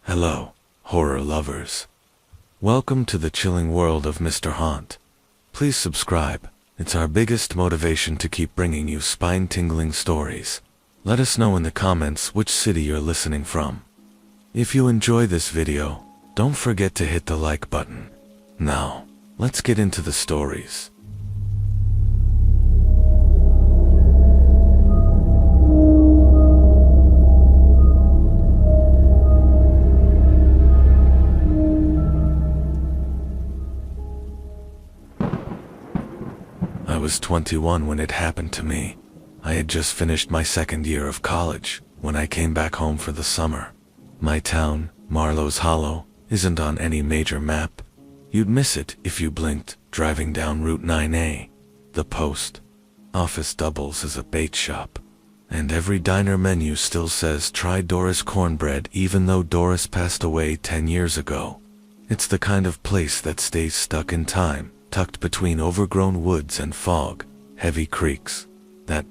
Hello, horror lovers. Welcome to the chilling world of Mr. Haunt. Please subscribe. It's our biggest motivation to keep bringing you spine-tingling stories. Let us know in the comments which city you're listening from. If you enjoy this video, don't forget to hit the like button. Now, let's get into the stories. I was 21 when it happened to me. I had just finished my second year of college when I came back home for the summer. My town, Marlowe's Hollow, isn't on any major map. You'd miss it if you blinked driving down Route 9A. The post office doubles as a bait shop, and every diner menu still says try Doris cornbread even though Doris passed away 10 years ago. It's the kind of place that stays stuck in time, tucked between overgrown woods and fog, heavy creeks. That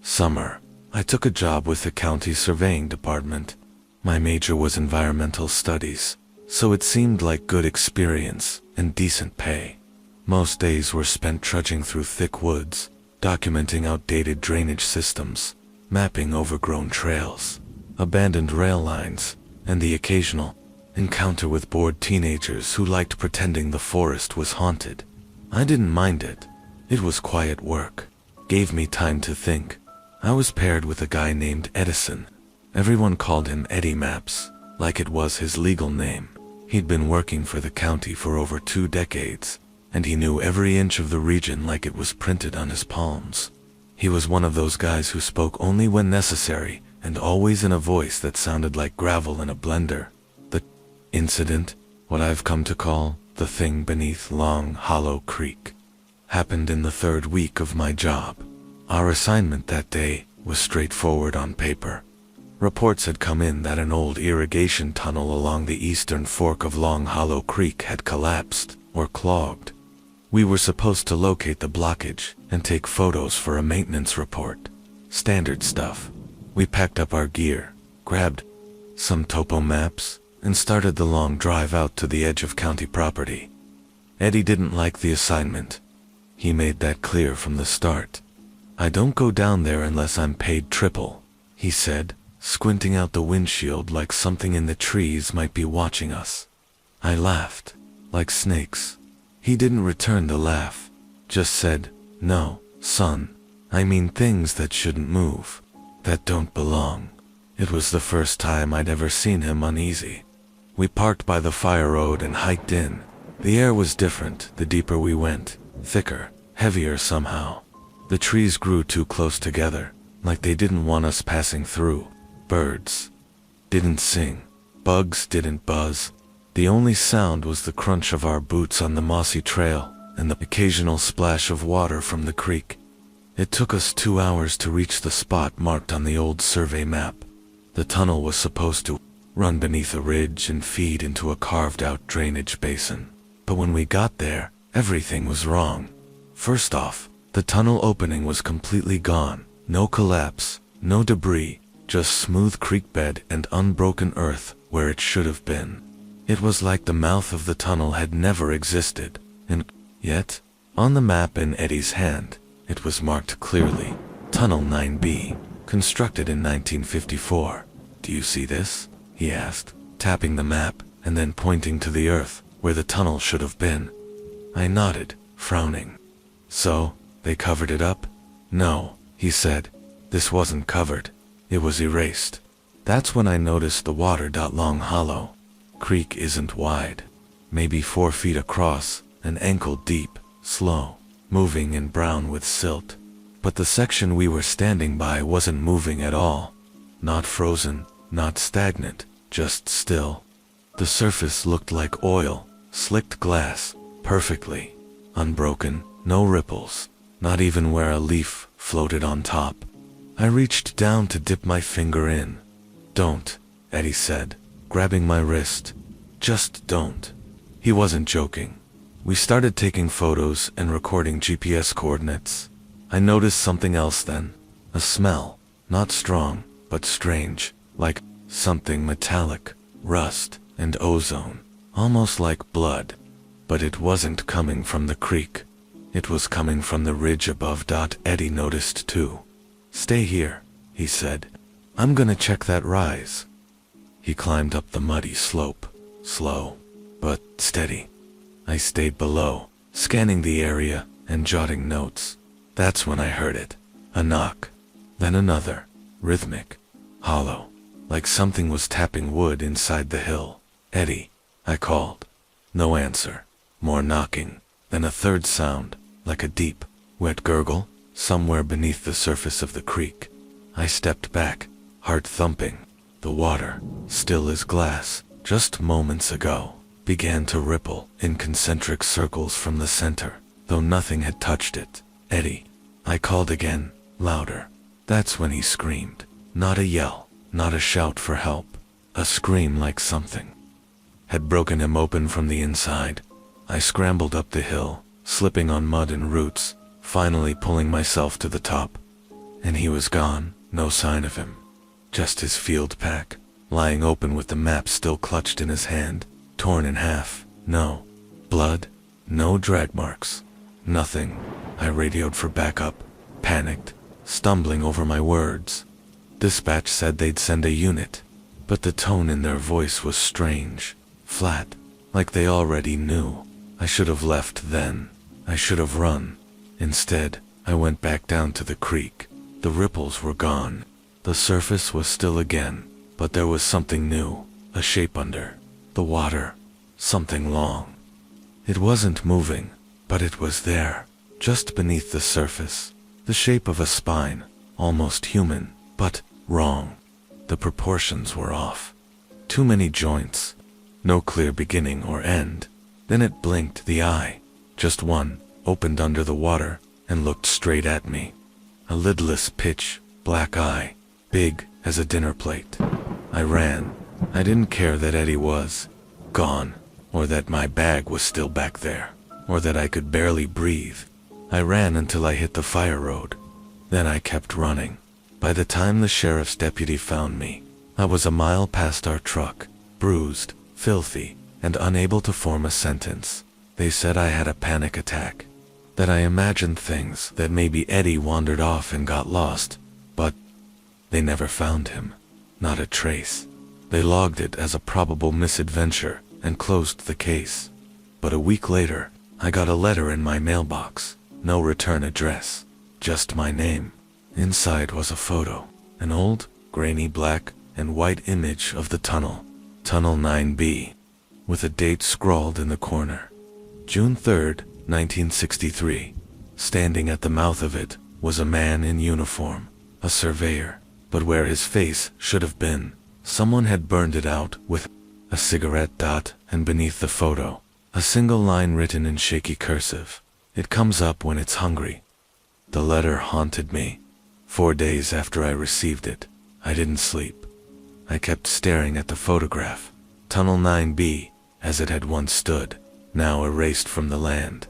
summer, I took a job with the county surveying department. My major was environmental studies, so it seemed like good experience and decent pay. Most days were spent trudging through thick woods, documenting outdated drainage systems, mapping overgrown trails, abandoned rail lines, and the occasional encounter with bored teenagers who liked pretending the forest was haunted. I didn't mind it. It was quiet work. Gave me time to think. I was paired with a guy named Edison. Everyone called him Eddie Maps, like it was his legal name. He'd been working for the county for over 2 decades, and he knew every inch of the region like it was printed on his palms. He was one of those guys who spoke only when necessary, and always in a voice that sounded like gravel in a blender. The incident, what I've come to call the thing beneath Long Hollow Creek, happened in the 3rd week of my job. Our assignment that day was straightforward on paper. Reports had come in that an old irrigation tunnel along the eastern fork of Long Hollow Creek had collapsed or clogged. We were supposed to locate the blockage and take photos for a maintenance report. Standard stuff. We packed up our gear, grabbed some topo maps, and started the long drive out to the edge of county property. Eddie didn't like the assignment. He made that clear from the start. "I don't go down there unless I'm paid triple," he said, squinting out the windshield like something in the trees might be watching us. I laughed, like snakes. He didn't return the laugh, just said, "No, son. I mean things that shouldn't move, that don't belong." It was the first time I'd ever seen him uneasy. We parked by the fire road and hiked in. The air was different the deeper we went, thicker, heavier somehow. The trees grew too close together, like they didn't want us passing through. Birds didn't sing. Bugs didn't buzz. The only sound was the crunch of our boots on the mossy trail and the occasional splash of water from the creek. It took us 2 hours to reach the spot marked on the old survey map. The tunnel was supposed to run beneath a ridge and feed into a carved-out drainage basin. But when we got there, everything was wrong. First off, the tunnel opening was completely gone. No collapse, no debris, just smooth creek bed and unbroken earth where it should have been. It was like the mouth of the tunnel had never existed, and yet, on the map in Eddie's hand, it was marked clearly, Tunnel 9B, constructed in 1954. "Do you see this?" he asked, tapping the map and then pointing to the earth where the tunnel should have been. I nodded, frowning. "So, they covered it up?" "No," he said. "This wasn't covered. It was erased." That's when I noticed the water. Long Hollow Creek isn't wide. Maybe 4 feet across, and ankle deep, slow, moving and brown with silt. But the section we were standing by wasn't moving at all. Not frozen, not stagnant, just still. The surface looked like oil, slicked glass, perfectly unbroken, no ripples, not even where a leaf floated on top. I reached down to dip my finger in. "Don't," Eddie said, grabbing my wrist. "Just don't." He wasn't joking. We started taking photos and recording GPS coordinates. I noticed something else then. A smell, not strong, but strange, like something metallic, rust, and ozone, almost like blood. But it wasn't coming from the creek. It was coming from the ridge above. Eddie noticed too. "Stay here," he said. "I'm gonna check that rise." He climbed up the muddy slope, slow, but steady. I stayed below, scanning the area and jotting notes. That's when I heard it. A knock. Then another, rhythmic, hollow, like something was tapping wood inside the hill. "Eddie," I called. No answer. More knocking. Then a third sound, like a deep, wet gurgle, somewhere beneath the surface of the creek. I stepped back, heart thumping. The water, still as glass, just moments ago, began to ripple in concentric circles from the center, though nothing had touched it. "Eddie," I called again, louder. That's when he screamed. Not a yell, not a shout for help. A scream like something had broken him open from the inside. I scrambled up the hill, slipping on mud and roots, finally pulling myself to the top. And he was gone, no sign of him. Just his field pack, lying open with the map still clutched in his hand, torn in half. No blood, no drag marks, nothing. I radioed for backup, panicked, stumbling over my words. Dispatch said they'd send a unit, but the tone in their voice was strange, flat, like they already knew. I should have left then. I should have run. Instead, I went back down to the creek. The ripples were gone. The surface was still again, but there was something new, a shape under the water, something long. It wasn't moving, but it was there, just beneath the surface, the shape of a spine, almost human, but wrong. The proportions were off. Too many joints, no clear beginning or end. Then it blinked, the eye, just one, opened under the water and looked straight at me. A lidless pitch, black eye, big as a dinner plate. I ran. I didn't care that Eddie was gone, or that my bag was still back there, or that I could barely breathe. I ran until I hit the fire road. Then I kept running. By the time the sheriff's deputy found me, I was a mile past our truck, bruised, filthy, and unable to form a sentence. They said I had a panic attack, that I imagined things, that maybe Eddie wandered off and got lost, but they never found him. Not a trace. They logged it as a probable misadventure and closed the case. But a week later, I got a letter in my mailbox. No return address, just my name. Inside was a photo, an old, grainy black and white image of the tunnel, Tunnel 9B, with a date scrawled in the corner. June 3rd, 1963. Standing at the mouth of it was a man in uniform, a surveyor, but where his face should have been, someone had burned it out with a cigarette. And beneath the photo, a single line written in shaky cursive. "It comes up when it's hungry." The letter haunted me. 4 days after I received it, I didn't sleep. I kept staring at the photograph. Tunnel 9B, as it had once stood, now erased from the land.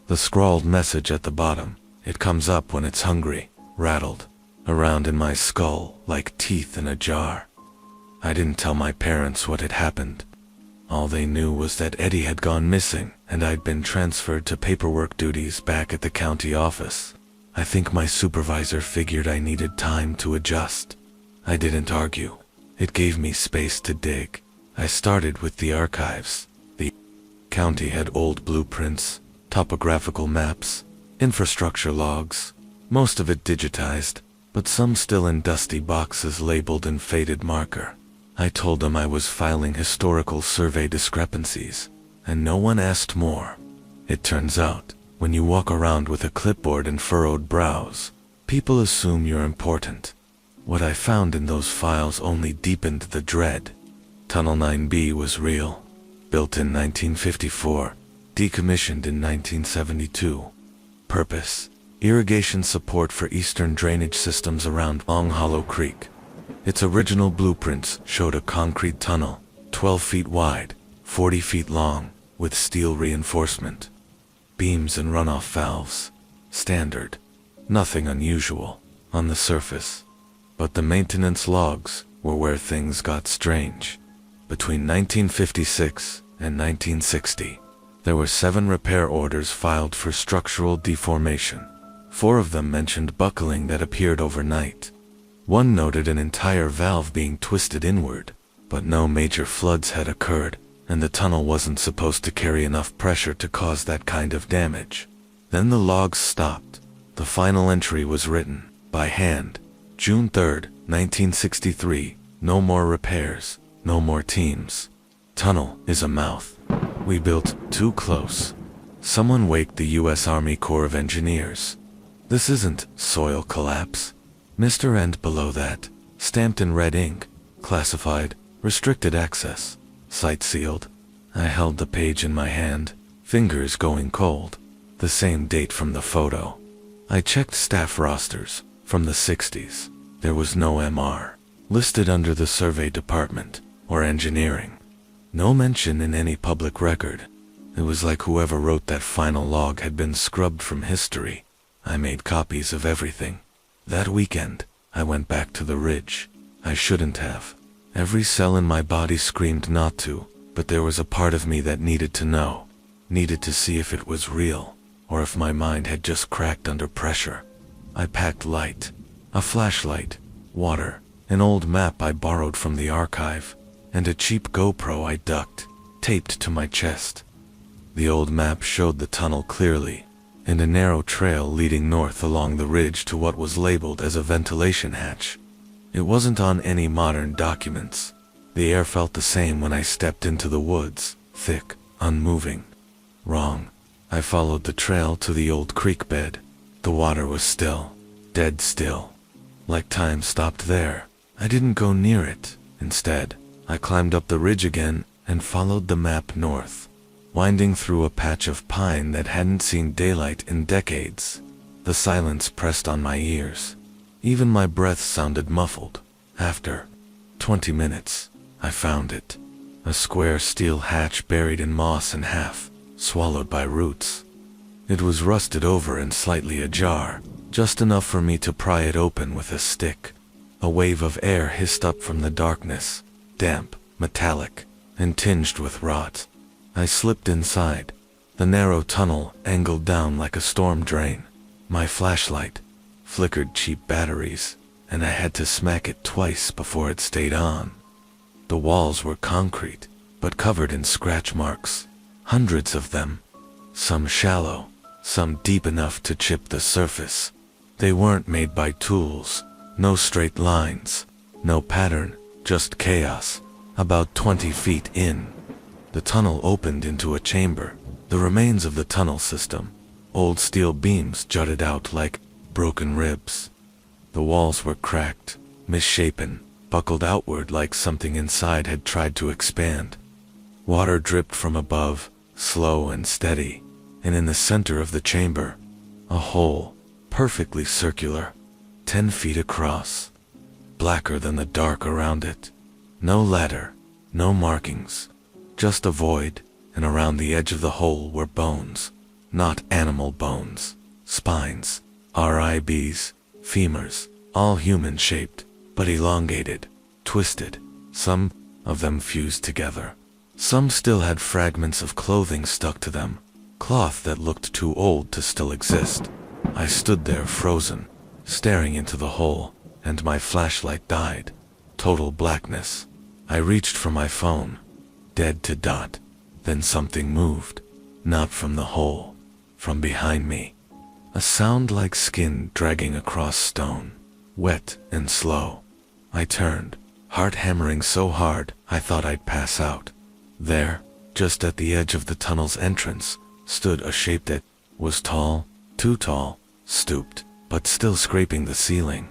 The scrawled message at the bottom, "It comes up when it's hungry," rattled around in my skull like teeth in a jar. I didn't tell my parents what had happened. All they knew was that Eddie had gone missing and I'd been transferred to paperwork duties back at the county office. I think my supervisor figured I needed time to adjust. I didn't argue. It gave me space to dig. I started with the archives. The county had old blueprints, topographical maps, infrastructure logs, most of it digitized, but some still in dusty boxes labeled in faded marker. I told them I was filing historical survey discrepancies, and no one asked more. It turns out, when you walk around with a clipboard and furrowed brows, people assume you're important. What I found in those files only deepened the dread. Tunnel 9B was real. Built in 1954, decommissioned in 1972. Purpose: irrigation support for eastern drainage systems around Long Hollow Creek. Its original blueprints showed a concrete tunnel, 12 feet wide, 40 feet long, with steel reinforcement. Beams and runoff valves. Standard. Nothing unusual on the surface. But the maintenance logs were where things got strange. Between 1956 and 1960, there were 7 repair orders filed for structural deformation. 4 of them mentioned buckling that appeared overnight. 1 noted an entire valve being twisted inward, but no major floods had occurred, and the tunnel wasn't supposed to carry enough pressure to cause that kind of damage. Then the logs stopped. The final entry was written, by hand, June 3, 1963, no more repairs, no more teams. Tunnel is a mouth. We built too close. Someone waked the U.S. Army Corps of Engineers. This isn't soil collapse. Mr. And below that, stamped in red ink, classified, restricted access, site sealed. I held the page in my hand, fingers going cold. The same date from the photo. I checked staff rosters, from the 60s. There was no MR listed under the survey department, or engineering. No mention in any public record. It was like whoever wrote that final log had been scrubbed from history. I made copies of everything. That weekend, I went back to the ridge. I shouldn't have. Every cell in my body screamed not to, but there was a part of me that needed to know. Needed to see if it was real, or if my mind had just cracked under pressure. I packed light, a flashlight, water, an old map I borrowed from the archive, and a cheap GoPro I ducked, taped to my chest. The old map showed the tunnel clearly, and a narrow trail leading north along the ridge to what was labeled as a ventilation hatch. It wasn't on any modern documents. The air felt the same when I stepped into the woods, thick, unmoving. Wrong. I followed the trail to the old creek bed. The water was still, dead still. Like time stopped there. I didn't go near it. Instead, I climbed up the ridge again and followed the map north, winding through a patch of pine that hadn't seen daylight in decades. The silence pressed on my ears. Even my breath sounded muffled. After 20 minutes, I found it. A square steel hatch buried in moss and half swallowed by roots. It was rusted over and slightly ajar, just enough for me to pry it open with a stick. A wave of air hissed up from the darkness, damp, metallic, and tinged with rot. I slipped inside. The narrow tunnel angled down like a storm drain. My flashlight flickered cheap batteries, and I had to smack it twice before it stayed on. The walls were concrete, but covered in scratch marks. Hundreds of them. Some shallow, some deep enough to chip the surface. They weren't made by tools. No straight lines. No pattern. Just chaos. About 20 feet in. The tunnel opened into a chamber. The remains of the tunnel system. Old steel beams jutted out like broken ribs. The walls were cracked, misshapen, buckled outward like something inside had tried to expand. Water dripped from above, slow and steady, and in the center of the chamber, a hole, perfectly circular, 10 feet across, blacker than the dark around it. No ladder, no markings, just a void, and around the edge of the hole were bones, not animal bones, spines, ribs, femurs, all human-shaped, but elongated, twisted, some of them fused together. Some still had fragments of clothing stuck to them, cloth that looked too old to still exist. I stood there frozen, staring into the hole, and my flashlight died. Total blackness. I reached for my phone, dead to dot. Then something moved, not from the hole, from behind me. A sound like skin dragging across stone, wet and slow. I turned, heart hammering so hard I thought I'd pass out. There, just at the edge of the tunnel's entrance, stood a shape that was tall, too tall, stooped, but still scraping the ceiling.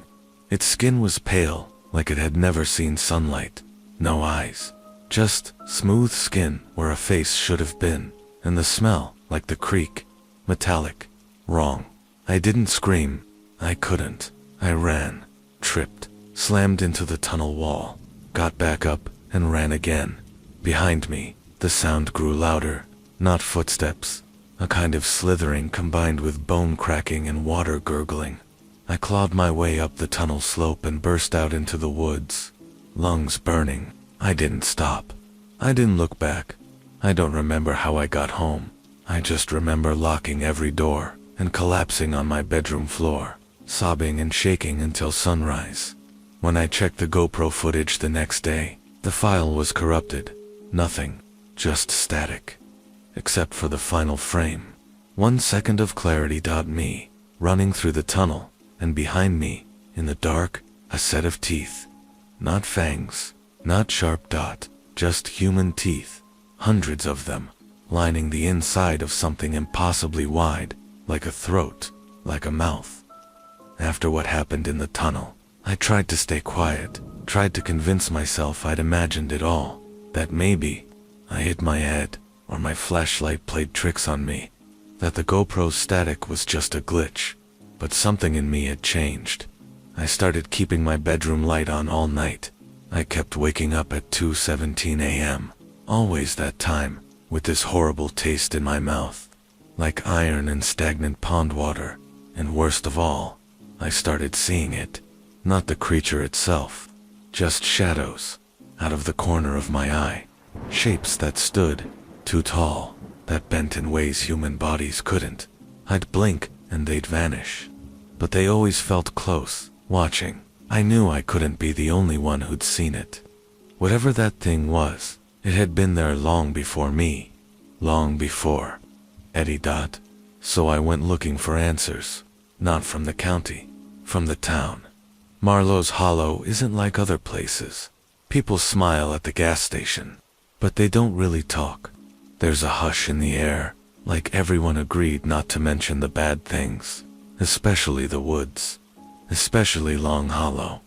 Its skin was pale, like it had never seen sunlight. No eyes, just smooth skin where a face should have been, and the smell, like the creek, metallic. Wrong. I didn't scream. I couldn't. I ran, tripped, slammed into the tunnel wall, got back up, and ran again. Behind me, the sound grew louder, not footsteps, a kind of slithering combined with bone cracking and water gurgling. I clawed my way up the tunnel slope and burst out into the woods, lungs burning. I didn't stop. I didn't look back. I don't remember how I got home. I just remember locking every door and collapsing on my bedroom floor, sobbing and shaking until sunrise. When I checked the GoPro footage the next day, the file was corrupted. Nothing, just static. Except for the final frame. 1 second of clarity. Me, running through the tunnel, and behind me, in the dark, a set of teeth. Not fangs, not sharp dot, just human teeth. Hundreds of them, lining the inside of something impossibly wide, like a throat, like a mouth. After what happened in the tunnel, I tried to stay quiet, tried to convince myself I'd imagined it all, that maybe I hit my head, or my flashlight played tricks on me, that the GoPro static was just a glitch. But something in me had changed. I started keeping my bedroom light on all night. I kept waking up at 2:17 a.m., always that time, with this horrible taste in my mouth, like iron and stagnant pond water, and worst of all, I started seeing it, not the creature itself, just shadows, out of the corner of my eye, shapes that stood, too tall, that bent in ways human bodies couldn't. I'd blink, and they'd vanish. But they always felt close, watching. I knew I couldn't be the only one who'd seen it. Whatever that thing was, it had been there long before me. Long before Eddie. So I went looking for answers. Not from the county, from the town. Marlowe's Hollow isn't like other places. People smile at the gas station, but they don't really talk. There's a hush in the air, like everyone agreed not to mention the bad things, especially the woods, especially Long Hollow.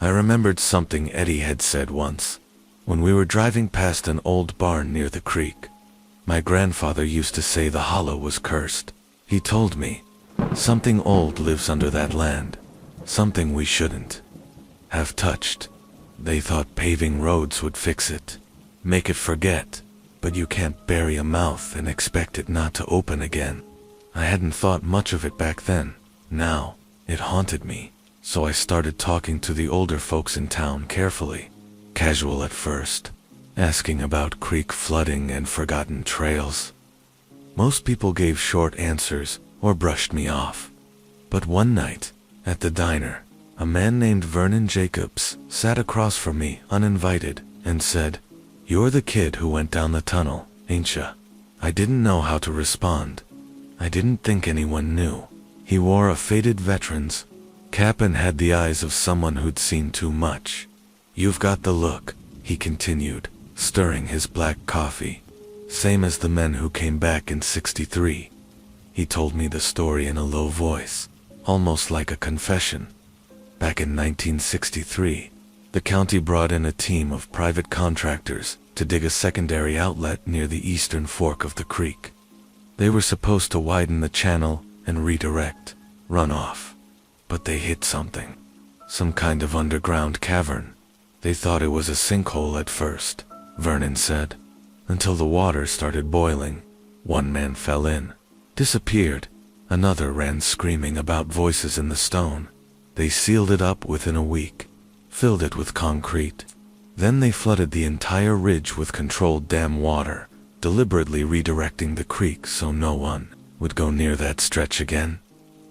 I remembered something Eddie had said once, when we were driving past an old barn near the creek. My grandfather used to say the hollow was cursed. He told me, something old lives under that land, something we shouldn't have touched. They thought paving roads would fix it, make it forget, but you can't bury a mouth and expect it not to open again. I hadn't thought much of it back then. Now, it haunted me, so I started talking to the older folks in town carefully, casual at first, asking about creek flooding and forgotten trails. Most people gave short answers or brushed me off. But one night, at the diner, a man named Vernon Jacobs sat across from me uninvited and said, "You're the kid who went down the tunnel, ain't ya?" I didn't know how to respond. I didn't think anyone knew. He wore a faded veteran's cap and had the eyes of someone who'd seen too much. "You've got the look," he continued, stirring his black coffee. "Same as the men who came back in '63. He told me the story in a low voice, almost like a confession. Back in 1963, the county brought in a team of private contractors to dig a secondary outlet near the eastern fork of the creek. They were supposed to widen the channel and redirect runoff, but they hit something, some kind of underground cavern. They thought it was a sinkhole at first, Vernon said, until the water started boiling. One man fell in, disappeared. Another ran screaming about voices in the stone. They sealed it up within a week, filled it with concrete. Then they flooded the entire ridge with controlled dam water, deliberately redirecting the creek so no one would go near that stretch again.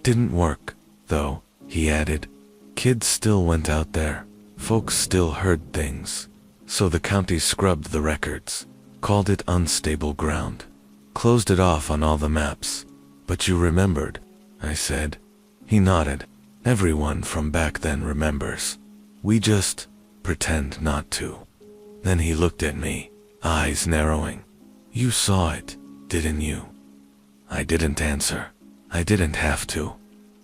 Didn't work, though, he added. Kids still went out there. Folks still heard things. So the county scrubbed the records, called it unstable ground, closed it off on all the maps. "But you remembered," I said. He nodded. "Everyone from back then remembers. We just pretend not to." Then he looked at me, eyes narrowing. "You saw it, didn't you?" I didn't answer. I didn't have to.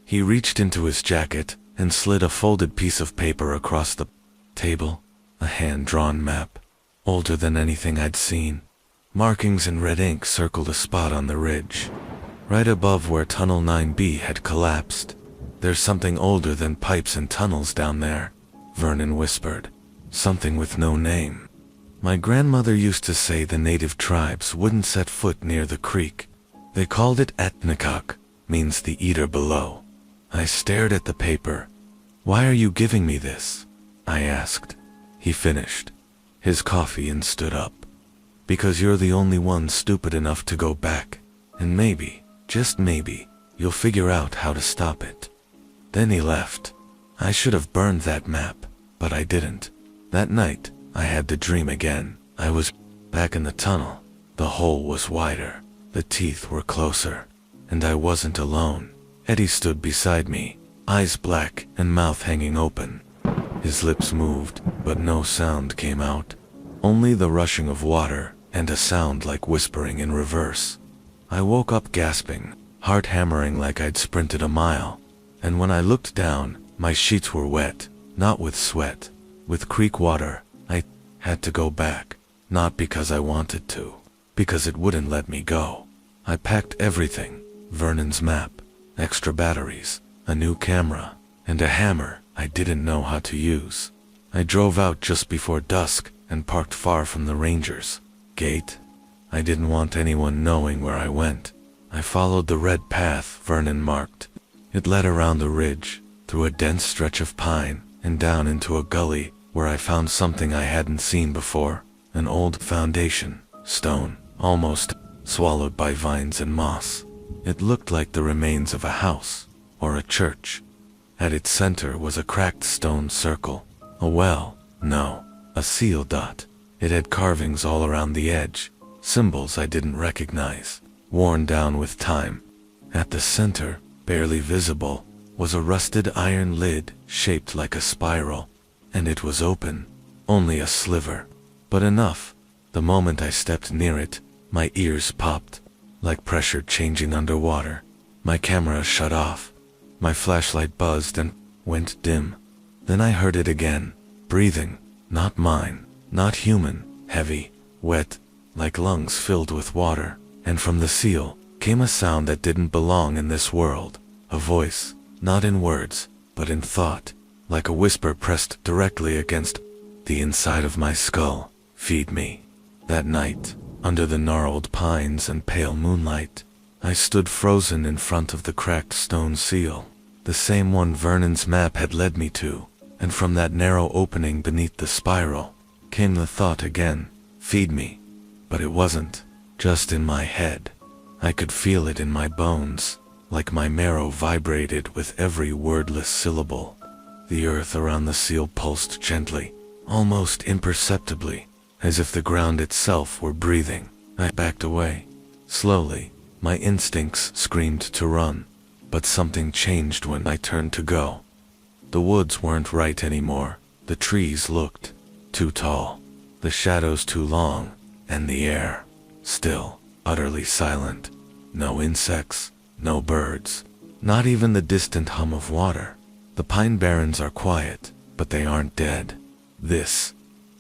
He reached into his jacket and slid a folded piece of paper across the table, a hand-drawn map, older than anything I'd seen. Markings in red ink circled a spot on the ridge, right above where Tunnel 9B had collapsed. "There's something older than pipes and tunnels down there," Vernon whispered. "Something with no name. My grandmother used to say the native tribes wouldn't set foot near the creek. They called it Etnikak, means the eater below." I stared at the paper. "Why are you giving me this?" I asked. He finished. his coffee and stood up. Because you're the only one stupid enough to go back. And maybe, just maybe, you'll figure out how to stop it. Then he left. I should have burned that map, but I didn't. That night, I had the dream again. I was back in the tunnel. The hole was wider. The teeth were closer. And I wasn't alone. Eddie stood beside me, eyes black and mouth hanging open. His lips moved, but no sound came out. Only the rushing of water and a sound like whispering in reverse. I woke up gasping, heart hammering like I'd sprinted a mile. And when I looked down, my sheets were wet, not with sweat, with creek water. I had to go back, not because I wanted to, because it wouldn't let me go. I packed everything, Vernon's map, extra batteries, a new camera, and a hammer I didn't know how to use. I drove out just before dusk and parked far from the ranger's gate. I didn't want anyone knowing where I went. I followed the red path Vernon marked. It led around the ridge, through a dense stretch of pine, and down into a gully where I found something I hadn't seen before, an old foundation, stone, almost swallowed by vines and moss. It looked like the remains of a house, or a church. At its center was a cracked stone circle, a well, no, a seal dot. It had carvings all around the edge, symbols I didn't recognize, worn down with time. At the center, barely visible, was a rusted iron lid shaped like a spiral, and it was open, only a sliver, but enough. The moment I stepped near it, my ears popped, like pressure changing underwater. My camera shut off. My flashlight buzzed and went dim. Then I heard it again, breathing, not mine, not human, heavy, wet, like lungs filled with water. And from the seal came a sound that didn't belong in this world, a voice, not in words, but in thought, like a whisper pressed directly against the inside of my skull. Feed me. That night, under the gnarled pines and pale moonlight, I stood frozen in front of the cracked stone seal, the same one Vernon's map had led me to, and from that narrow opening beneath the spiral came the thought again, feed me. But it wasn't just in my head. I could feel it in my bones, like my marrow vibrated with every wordless syllable. The earth around the seal pulsed gently, almost imperceptibly, as if the ground itself were breathing. I backed away. Slowly, my instincts screamed to run, but something changed when I turned to go. The woods weren't right anymore. The trees looked too tall, the shadows too long, and the air still, utterly silent. No insects, no birds, not even the distant hum of water. The pine barrens are quiet, but they aren't dead. This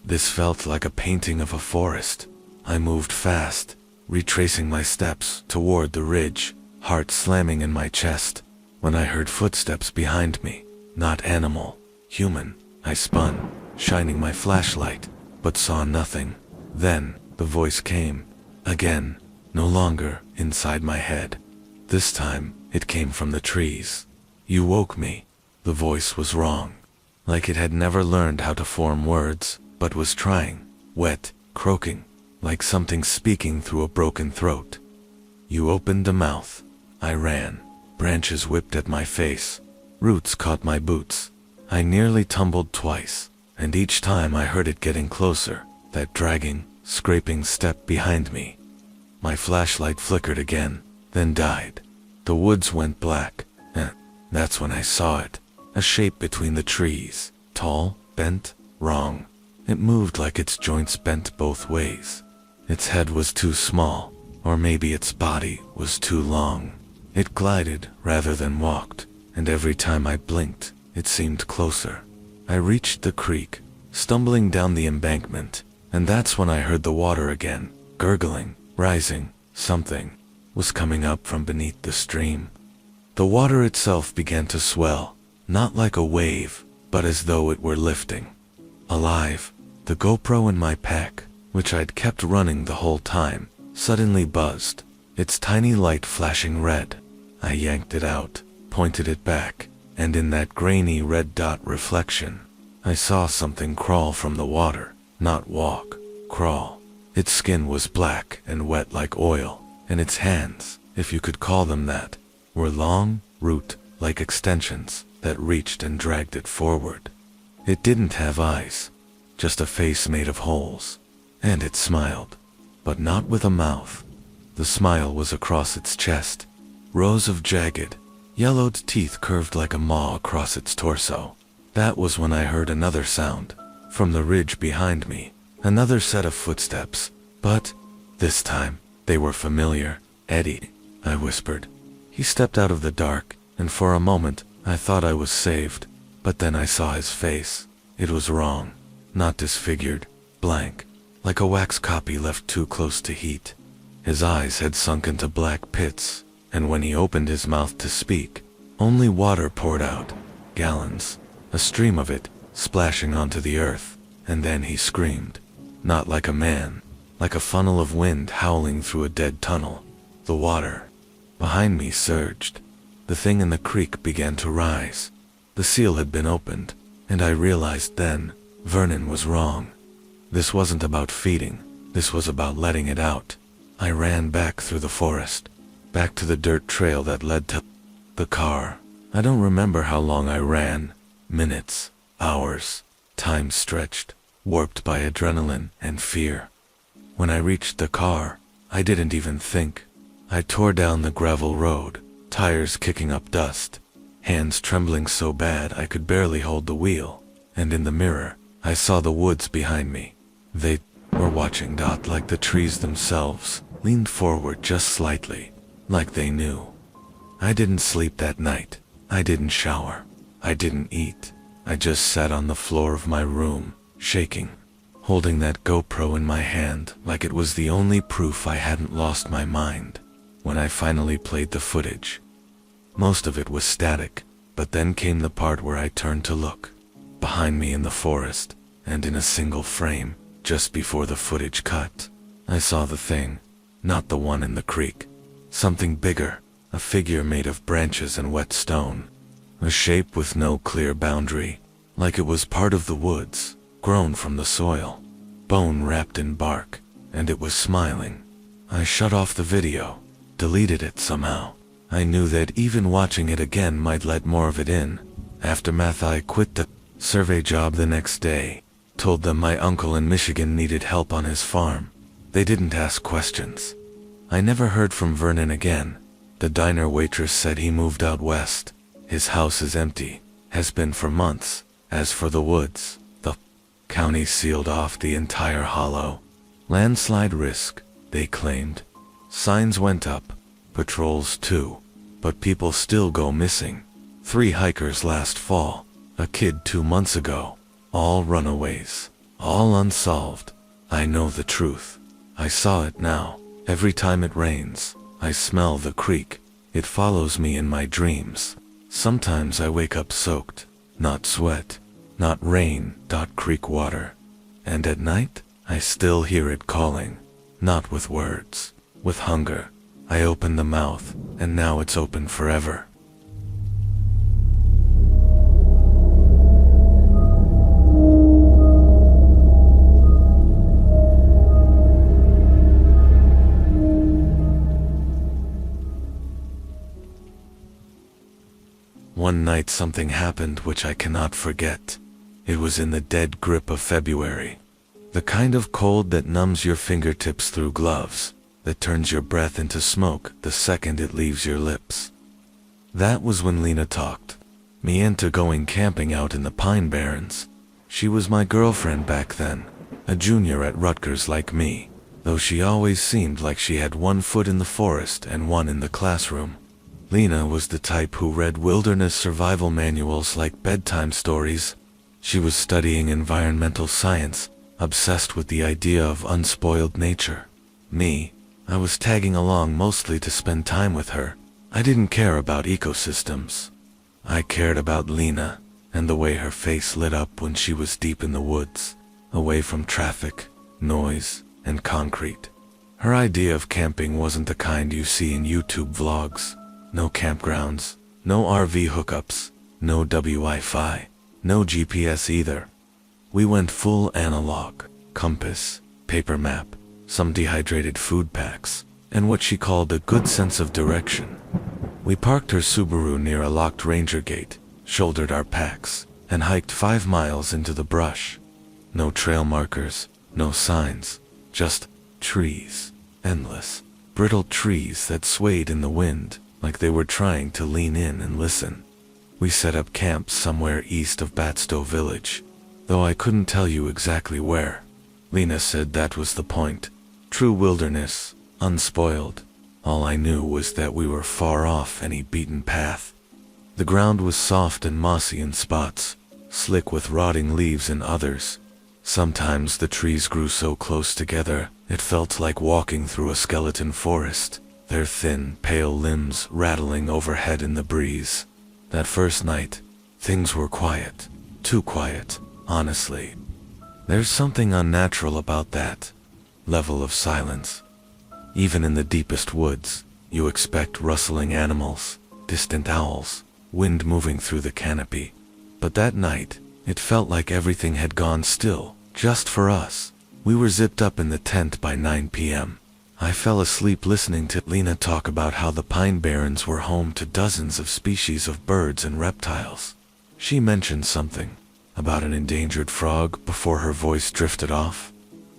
felt like a painting of a forest. I moved fast, retracing my steps toward the ridge, heart slamming in my chest, when I heard footsteps behind me. Not animal, human. I spun, shining my flashlight, but saw nothing. Then, the voice came, again, no longer inside my head. This time, it came from the trees. You woke me. The voice was wrong. Like it had never learned how to form words, but was trying, wet, croaking, like something speaking through a broken throat. You opened a mouth. I ran. Branches whipped at my face. Roots caught my boots. I nearly tumbled twice, and each time I heard it getting closer, that dragging, scraping step behind me. My flashlight flickered again, then died. The woods went black, and that's when I saw it. A shape between the trees, tall, bent, wrong. It moved like its joints bent both ways. Its head was too small, or maybe its body was too long. It glided rather than walked, and every time I blinked, it seemed closer. I reached the creek, stumbling down the embankment, and that's when I heard the water again, gurgling, rising. Something was coming up from beneath the stream. The water itself began to swell, not like a wave, but as though it were lifting. Alive, the GoPro in my pack, which I'd kept running the whole time, suddenly buzzed, its tiny light flashing red. I yanked it out, pointed it back, and in that grainy red dot reflection, I saw something crawl from the water, Not walk, crawl. Its skin was black and wet like oil, and its hands, if you could call them that, were long, root-like extensions that reached and dragged it forward. It didn't have eyes, just a face made of holes, and it smiled, but not with a mouth. The smile was across its chest, rows of jagged, yellowed teeth curved like a maw across its torso. That was when I heard another sound, from the ridge behind me, another set of footsteps, but, this time, they were familiar. "Eddie," I whispered. He stepped out of the dark, and for a moment, I thought I was saved, but then I saw his face. It was wrong, not disfigured, blank, like a wax copy left too close to heat. His eyes had sunk into black pits, and when he opened his mouth to speak, only water poured out, gallons, a stream of it, splashing onto the earth, and then he screamed. Not like a man, like a funnel of wind howling through a dead tunnel. The water behind me surged. The thing in the creek began to rise. The seal had been opened, and I realized then, Vernon was wrong. This wasn't about feeding, this was about letting it out. I ran back through the forest, back to the dirt trail that led to the car. I don't remember how long I ran. Minutes, hours, time stretched, warped by adrenaline and fear. When I reached the car, I didn't even think. I tore down the gravel road, tires kicking up dust, hands trembling so bad I could barely hold the wheel, and in the mirror, I saw the woods behind me. They were watching. Like the trees themselves, leaned forward just slightly, like they knew. I didn't sleep that night. I didn't shower. I didn't eat. I just sat on the floor of my room, shaking, holding that GoPro in my hand like it was the only proof I hadn't lost my mind. When I finally played the footage, most of it was static, but then came the part where I turned to look. Behind me in the forest, and in a single frame, just before the footage cut, I saw the thing, not the one in the creek. Something bigger, a figure made of branches and wet stone. A shape with no clear boundary, like it was part of the woods, grown from the soil, bone wrapped in bark, and it was smiling. I shut off the video, deleted it somehow. I knew that even watching it again might let more of it in. Aftermath: I quit the survey job the next day, told them my uncle in Michigan needed help on his farm. They didn't ask questions. I never heard from Vernon again. The diner waitress said he moved out west. His house is empty, has been for months. As for the woods, the county sealed off the entire hollow. Landslide risk, they claimed. Signs went up, patrols too, but people still go missing. 3 hikers last fall, a kid 2 months ago, all runaways, all unsolved. I know the truth. I saw it now. Every time it rains, I smell the creek. It follows me in my dreams. Sometimes I wake up soaked, not sweat, not rain, creek water. And at night, I still hear it calling, not with words, with hunger. I open the mouth, and now it's open forever. One night something happened which I cannot forget. It was in the dead grip of February. The kind of cold that numbs your fingertips through gloves, that turns your breath into smoke the second it leaves your lips. That was when Lena talked me into going camping out in the Pine Barrens. She was my girlfriend back then, a junior at Rutgers like me, though she always seemed like she had one foot in the forest and one in the classroom. Lena was the type who read wilderness survival manuals like bedtime stories. She was studying environmental science, obsessed with the idea of unspoiled nature. Me, I was tagging along mostly to spend time with her. I didn't care about ecosystems. I cared about Lena, and the way her face lit up when she was deep in the woods, away from traffic, noise, and concrete. Her idea of camping wasn't the kind you see in YouTube vlogs. No campgrounds, no RV hookups, no Wi-Fi, no GPS either. We went full analog, compass, paper map, some dehydrated food packs, and what she called a good sense of direction. We parked her Subaru near a locked ranger gate, shouldered our packs, and hiked 5 miles into the brush. No trail markers, no signs, just trees. Endless, brittle trees that swayed in the wind like they were trying to lean in and listen. We set up camp somewhere east of Batstow Village, though I couldn't tell you exactly where. Lena said that was the point. True wilderness, unspoiled. All I knew was that we were far off any beaten path. The ground was soft and mossy in spots, slick with rotting leaves in others. Sometimes the trees grew so close together, it felt like walking through a skeleton forest, their thin, pale limbs rattling overhead in the breeze. That first night, things were quiet. Too quiet, honestly. There's something unnatural about that level of silence. Even in the deepest woods, you expect rustling animals, distant owls, wind moving through the canopy. But that night, it felt like everything had gone still, just for us. We were zipped up in the tent by 9 p.m. I fell asleep listening to Lena talk about how the Pine Barrens were home to dozens of species of birds and reptiles. She mentioned something about an endangered frog before her voice drifted off.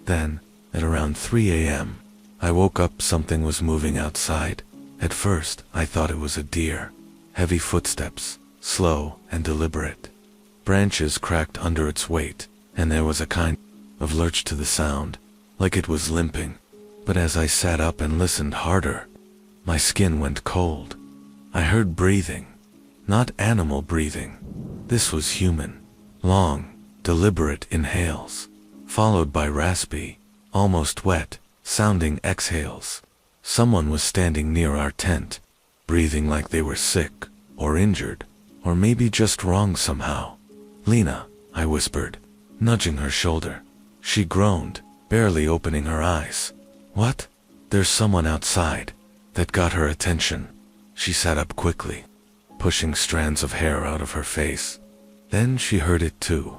Then, at around 3 a.m., I woke up. Something was moving outside. At first, I thought it was a deer. Heavy footsteps, slow and deliberate. Branches cracked under its weight, and there was a kind of lurch to the sound, like it was limping. But as I sat up and listened harder, my skin went cold. I heard breathing. Not animal breathing. This was human. Long, deliberate inhales, followed by raspy, almost wet, sounding exhales. Someone was standing near our tent, breathing like they were sick, or injured, or maybe just wrong somehow. "Lena," I whispered, nudging her shoulder. She groaned, barely opening her eyes. "What?" "There's someone outside." That got her attention. She sat up quickly, pushing strands of hair out of her face. Then she heard it too.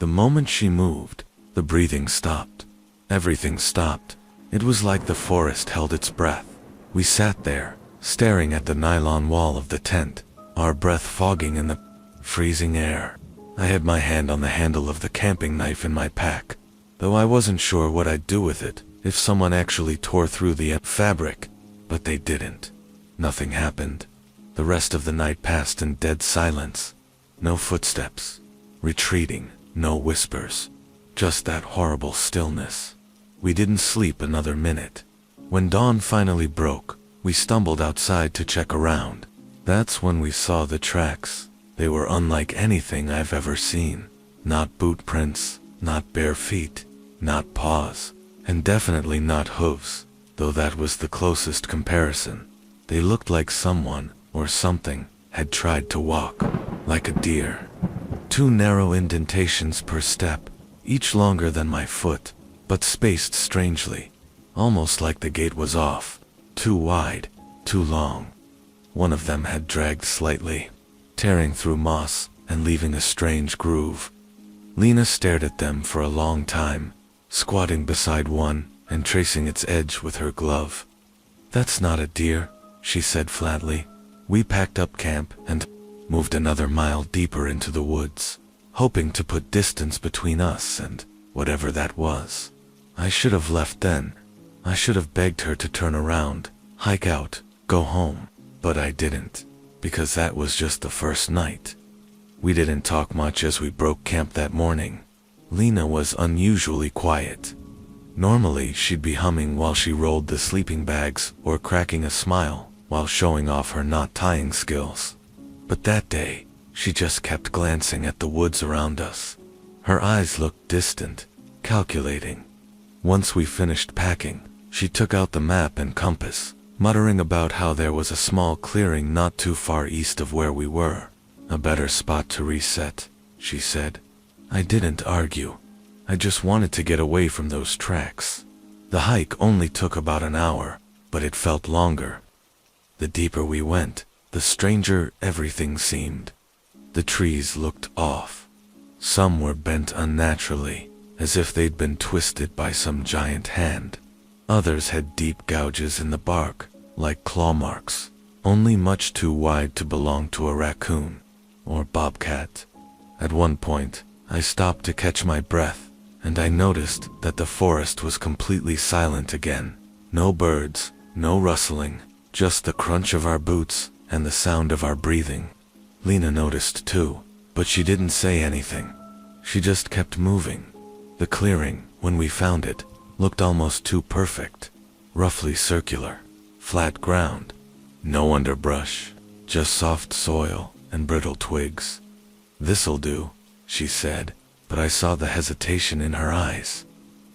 The moment she moved, the breathing stopped. Everything stopped. It was like the forest held its breath. We sat there, staring at the nylon wall of the tent, our breath fogging in the freezing air. I had my hand on the handle of the camping knife in my pack, though I wasn't sure what I'd do with it if someone actually tore through the fabric. But they didn't. Nothing happened. The rest of the night passed in dead silence. No footsteps. Retreating. No whispers. Just that horrible stillness. We didn't sleep another minute. When dawn finally broke, we stumbled outside to check around. That's when we saw the tracks. They were unlike anything I've ever seen. Not boot prints, not bare feet, not paws, and definitely not hooves, though that was the closest comparison. They looked like someone, or something, had tried to walk, like a deer. 2 narrow indentations per step, each longer than my foot, but spaced strangely, almost like the gait was off, too wide, too long. One of them had dragged slightly, tearing through moss and leaving a strange groove. Lena stared at them for a long time, squatting beside one and tracing its edge with her glove. "That's not a deer," she said flatly. We packed up camp and moved another mile deeper into the woods, hoping to put distance between us and whatever that was. I should have left then. I should have begged her to turn around, hike out, go home, but I didn't, because that was just the first night. We didn't talk much as we broke camp that morning. Lena was unusually quiet. Normally she'd be humming while she rolled the sleeping bags or cracking a smile while showing off her knot tying skills. But that day, she just kept glancing at the woods around us. Her eyes looked distant, calculating. Once we finished packing, she took out the map and compass, muttering about how there was a small clearing not too far east of where we were. "A better spot to reset," she said. I didn't argue. I just wanted to get away from those tracks. The hike only took about an hour, but it felt longer. The deeper we went, the stranger everything seemed. The trees looked off. Some were bent unnaturally, as if they'd been twisted by some giant hand. Others had deep gouges in the bark, like claw marks, only much too wide to belong to a raccoon or bobcat. At one point, I stopped to catch my breath, and I noticed that the forest was completely silent again. No birds, no rustling, just the crunch of our boots and the sound of our breathing. Lena noticed too, but she didn't say anything. She just kept moving. The clearing, when we found it, looked almost too perfect. Roughly circular, flat ground, no underbrush, just soft soil and brittle twigs. "This'll do," she said, but I saw the hesitation in her eyes.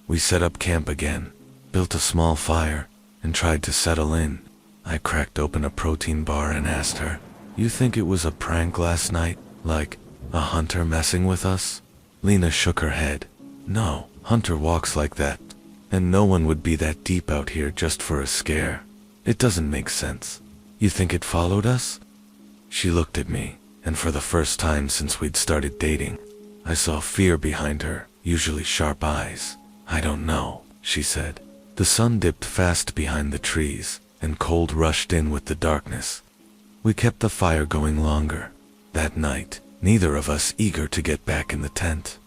We set up camp again, built a small fire, and tried to settle in. I cracked open a protein bar and asked her, "You think it was a prank last night? Like a hunter messing with us?" Lena shook her head. "No, Hunter walks like that, and no one would be that deep out here just for a scare. It doesn't make sense. You think it followed us?" She looked at me, and for the first time since we'd started dating, I saw fear behind her usually sharp eyes. "I don't know," she said. The sun dipped fast behind the trees, and cold rushed in with the darkness. We kept the fire going longer. That night, neither of us eager to get back in the tent.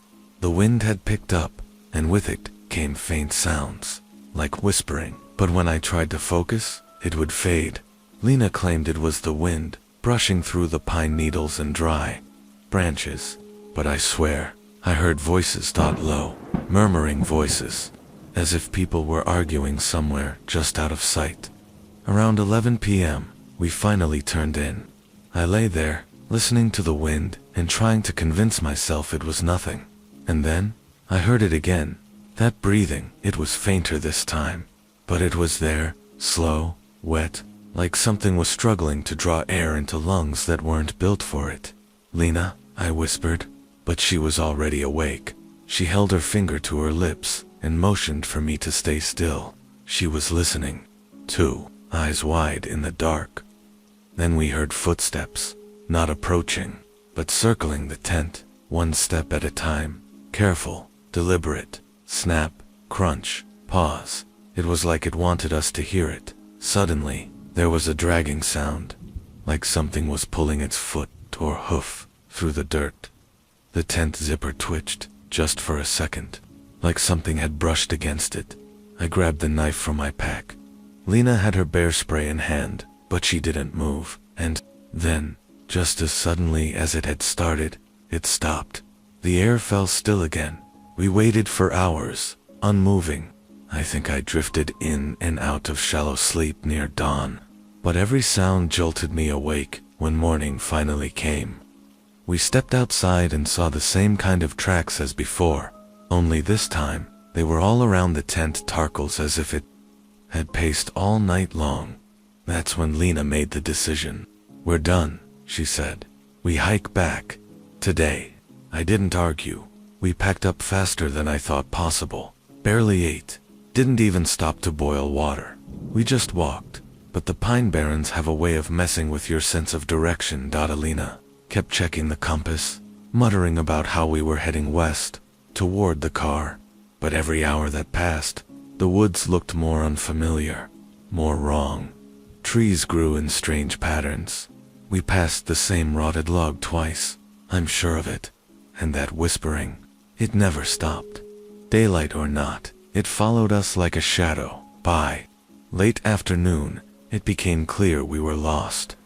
The wind had picked up, and with it came faint sounds, like whispering, but when I tried to focus, it would fade. Lena claimed it was the wind, brushing through the pine needles and dry branches, but I swear, I heard voices low, murmuring voices, as if people were arguing somewhere just out of sight. Around 11 p.m., we finally turned in. I lay there, listening to the wind and trying to convince myself it was nothing. And then, I heard it again. That breathing, it was fainter this time, but it was there, slow, wet, like something was struggling to draw air into lungs that weren't built for it. "Lena," I whispered, but she was already awake. She held her finger to her lips and motioned for me to stay still. She was listening, too, eyes wide in the dark. Then we heard footsteps, not approaching, but circling the tent, one step at a time, careful, deliberate, snap, crunch, pause. It was like it wanted us to hear it. Suddenly, there was a dragging sound, like something was pulling its foot or hoof through the dirt. The tent zipper twitched, just for a second, like something had brushed against it. I grabbed the knife from my pack. Lena had her bear spray in hand, but she didn't move, and then, just as suddenly as it had started, it stopped. The air fell still again. We waited for hours, unmoving. I think I drifted in and out of shallow sleep near dawn, but every sound jolted me awake when morning finally came. We stepped outside and saw the same kind of tracks as before, only this time, they were all around the tent tarkles as if it had paced all night long. That's when Lena made the decision. "We're done," she said. "We hike back. Today." I didn't argue. We packed up faster than I thought possible. Barely ate. Didn't even stop to boil water. We just walked. But the Pine Barrens have a way of messing with your sense of direction. Alina kept checking the compass, muttering about how we were heading west, toward the car. But every hour that passed, the woods looked more unfamiliar, more wrong. Trees grew in strange patterns. We passed the same rotted log twice, I'm sure of it. And that whispering, it never stopped. Daylight or not, it followed us like a shadow. By late afternoon, it became clear we were lost.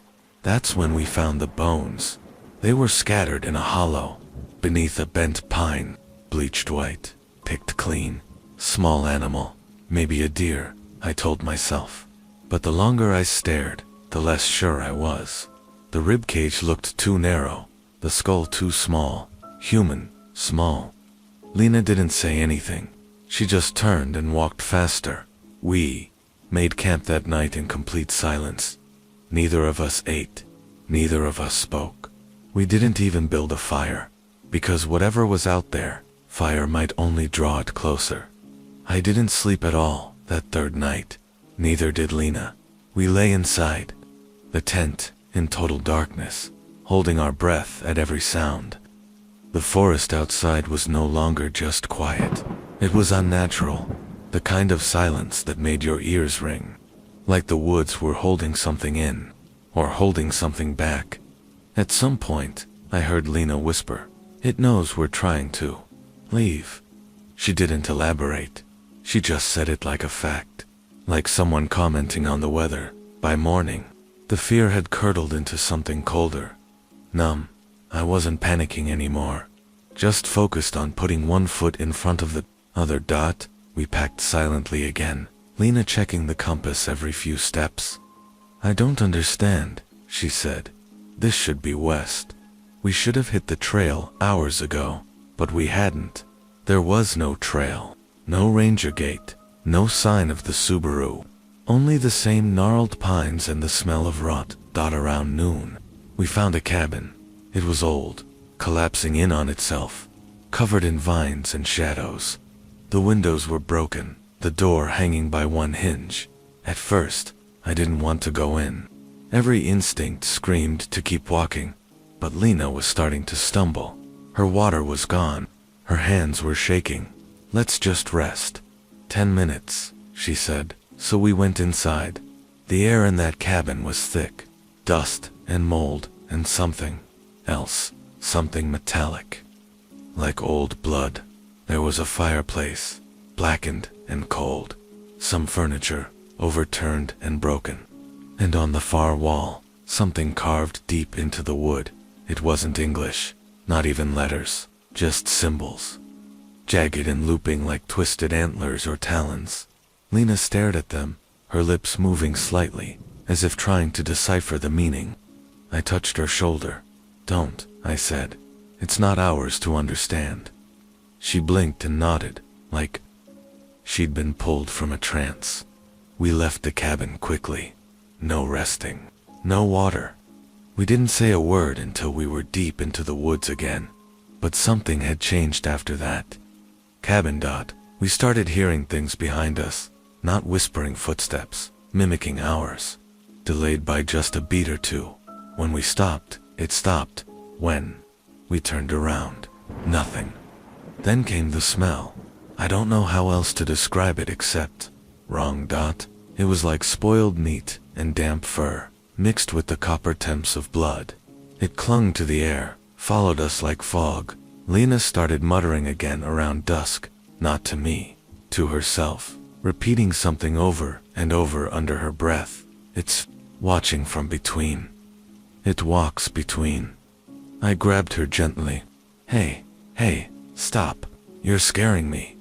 That's when we found the bones. They were scattered in a hollow, beneath a bent pine, bleached white, picked clean. Small animal, maybe a deer, I told myself. But the longer I stared, the less sure I was. The ribcage looked too narrow, the skull too small. Human, small. Lena didn't say anything. She just turned and walked faster. We made camp that night in complete silence. Neither of us ate. Neither of us spoke. We didn't even build a fire, because whatever was out there, fire might only draw it closer. I didn't sleep at all that third night. Neither did Lena. We lay inside the tent, in total darkness, holding our breath at every sound. The forest outside was no longer just quiet. It was unnatural, the kind of silence that made your ears ring. Like the woods were holding something in, or holding something back. At some point, I heard Lena whisper, "It knows we're trying to leave." She didn't elaborate. She just said it like a fact, like someone commenting on the weather. By morning, the fear had curdled into something colder. Numb. I wasn't panicking anymore, just focused on putting one foot in front of the other. We packed silently again, Lena checking the compass every few steps. "I don't understand," she said. "This should be west. We should have hit the trail hours ago, but we hadn't. There was no trail, no ranger gate, no sign of the Subaru. Only the same gnarled pines and the smell of rot. Around noon, we found a cabin. It was old, collapsing in on itself, covered in vines and shadows. The windows were broken, the door hanging by one hinge. At first, I didn't want to go in. Every instinct screamed to keep walking, but Lena was starting to stumble. Her water was gone. Her hands were shaking. "Let's just rest." 10 minutes, she said, so we went inside. The air in that cabin was thick, dust and mold and something else, something metallic, like old blood. There was a fireplace, blackened and cold, some furniture, overturned and broken. And on the far wall, something carved deep into the wood. It wasn't English, not even letters, just symbols, jagged and looping like twisted antlers or talons. Lena stared at them, her lips moving slightly, as if trying to decipher the meaning. I touched her shoulder. "Don't," I said. "It's not ours to understand." She blinked and nodded, like she'd been pulled from a trance. We left the cabin quickly. No resting, no water. We didn't say a word until we were deep into the woods again. But something had changed after that. Cabin. We started hearing things behind us, not whispering footsteps, mimicking ours, delayed by just a beat or two. When we stopped, it stopped. When we turned around, nothing. Then came the smell. I don't know how else to describe it except wrong. It was like spoiled meat and damp fur, mixed with the copper temps of blood. It clung to the air, followed us like fog. Lena started muttering again around dusk, not to me, to herself, repeating something over and over under her breath. "It's watching from between. It walks between." I grabbed her gently. Hey, stop. You're scaring me."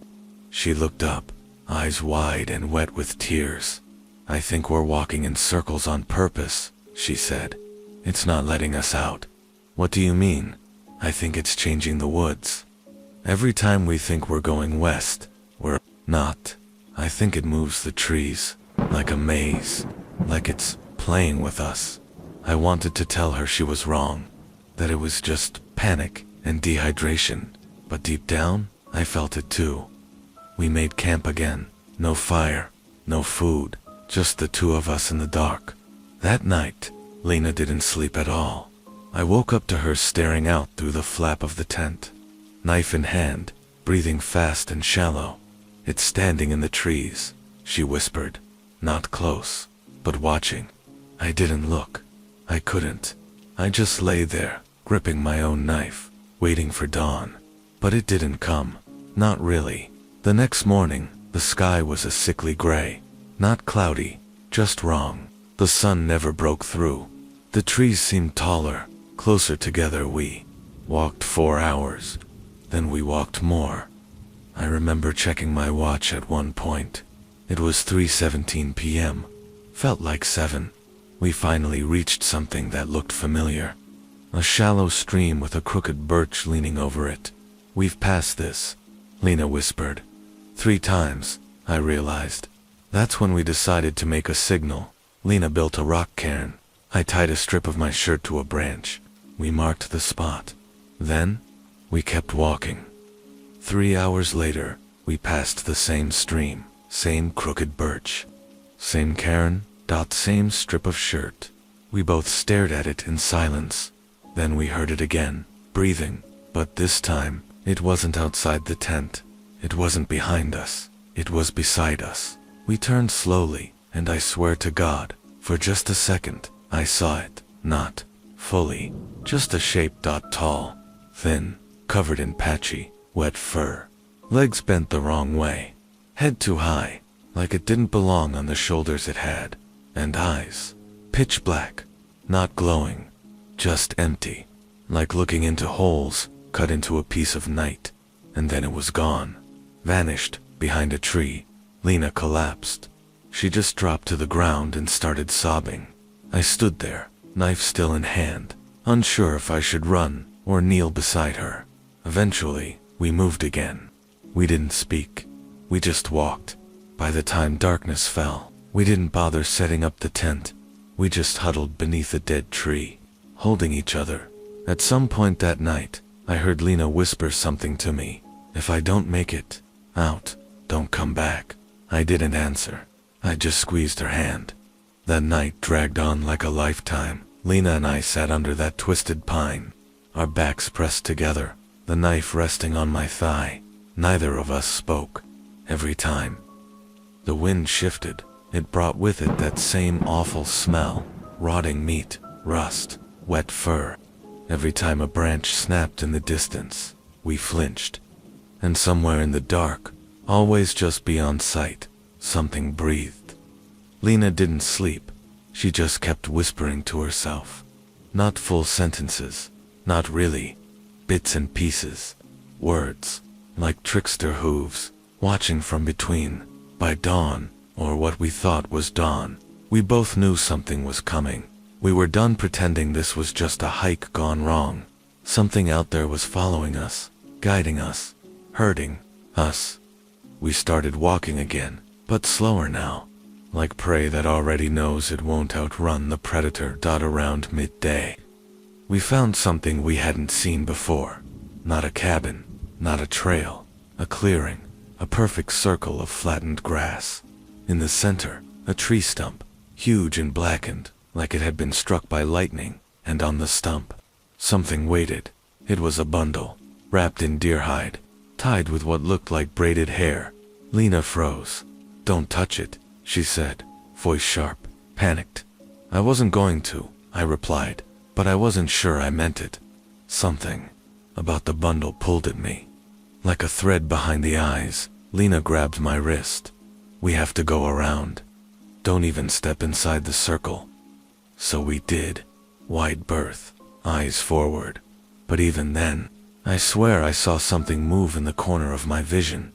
She looked up, eyes wide and wet with tears. "I think we're walking in circles on purpose," she said. "It's not letting us out." "What do you mean?" "I think it's changing the woods. Every time we think we're going west, we're not. I think it moves the trees, like a maze, like it's playing with us." I wanted to tell her she was wrong, that it was just panic and dehydration, but deep down, I felt it too. We made camp again. No fire, no food, just the two of us in the dark. That night, Lena didn't sleep at all. I woke up to her staring out through the flap of the tent, knife in hand, breathing fast and shallow. "It's standing in the trees," she whispered. "Not close, but watching." I didn't look. I couldn't. I just lay there, gripping my own knife, waiting for dawn. But it didn't come. Not really. The next morning, the sky was a sickly gray. Not cloudy, just wrong. The sun never broke through. The trees seemed taller, closer together. We walked 4 hours. Then we walked more. I remember checking my watch at one point. It was 3:17 p.m. Felt like 7. We finally reached something that looked familiar. A shallow stream with a crooked birch leaning over it. "We've passed this," Lena whispered. 3 times, I realized. That's when we decided to make a signal. Lena built a rock cairn. I tied a strip of my shirt to a branch. We marked the spot. Then, we kept walking. 3 hours later, we passed the same stream, same crooked birch, same cairn, same strip of shirt. We both stared at it in silence. Then we heard it again, breathing, But this time, it wasn't outside the tent. It wasn't behind us. It was beside us. We turned slowly, and I swear to God, for just a second, I saw it. Not fully, just a shape. Tall, thin, covered in patchy, wet fur. Legs bent the wrong way. Head too high, like it didn't belong on the shoulders it had. And eyes, pitch black, not glowing, just empty, like looking into holes cut into a piece of night. And then it was gone, vanished behind a tree. Lena collapsed. She just dropped to the ground and started sobbing. I stood there, knife still in hand, unsure if I should run or kneel beside her. Eventually, we moved again. We didn't speak. We just walked. By the time darkness fell, we didn't bother setting up the tent. We just huddled beneath a dead tree, holding each other. At some point that night, I heard Lena whisper something to me. If I don't make it out, don't come back. I didn't answer. I just squeezed her hand. That night dragged on like a lifetime. Lena and I sat under that twisted pine, our backs pressed together, the knife resting on my thigh. Neither of us spoke. Every time the wind shifted, it brought with it that same awful smell, rotting meat, rust, wet fur. Every time a branch snapped in the distance, we flinched. And somewhere in the dark, always just beyond sight, something breathed. Lena didn't sleep. She just kept whispering to herself. Not full sentences, not really. Bits and pieces, words, like trickster hooves, watching from between. By dawn, or what we thought was dawn, we both knew something was coming. We were done pretending this was just a hike gone wrong. Something out there was following us, guiding us, hurting us. We started walking again, but slower now, like prey that already knows it won't outrun the predator. Around midday, we found something we hadn't seen before. Not a cabin, not a trail, a clearing, a perfect circle of flattened grass. In the center, a tree stump, huge and blackened, like it had been struck by lightning, and on the stump, something waited. It was a bundle, wrapped in deer hide, tied with what looked like braided hair. Lena froze. "Don't touch it," she said, voice sharp, panicked. I wasn't going to, I replied, but I wasn't sure I meant it. Something about the bundle pulled at me. Like a thread behind the eyes, Lena grabbed my wrist. "We have to go around. Don't even step inside the circle." So we did. Wide berth, eyes forward. But even then, I swear I saw something move in the corner of my vision.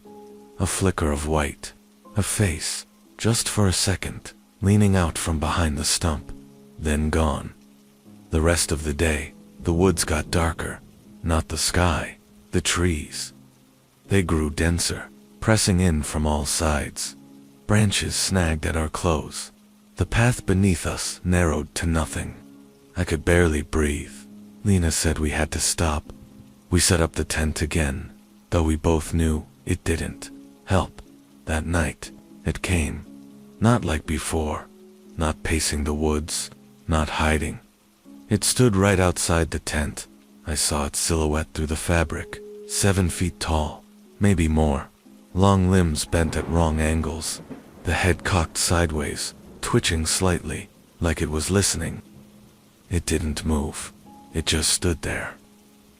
A flicker of white. A face, just for a second, leaning out from behind the stump. Then gone. The rest of the day, the woods got darker. Not the sky, the trees. They grew denser, pressing in from all sides. Branches snagged at our clothes. The path beneath us narrowed to nothing. I could barely breathe. Lena said we had to stop. We set up the tent again, though we both knew it didn't help. That night, it came. Not like before. Not pacing the woods. Not hiding. It stood right outside the tent. I saw its silhouette through the fabric. 7 feet tall, maybe more. Long limbs bent at wrong angles. The head cocked sideways, twitching slightly, like it was listening. It didn't move. It just stood there.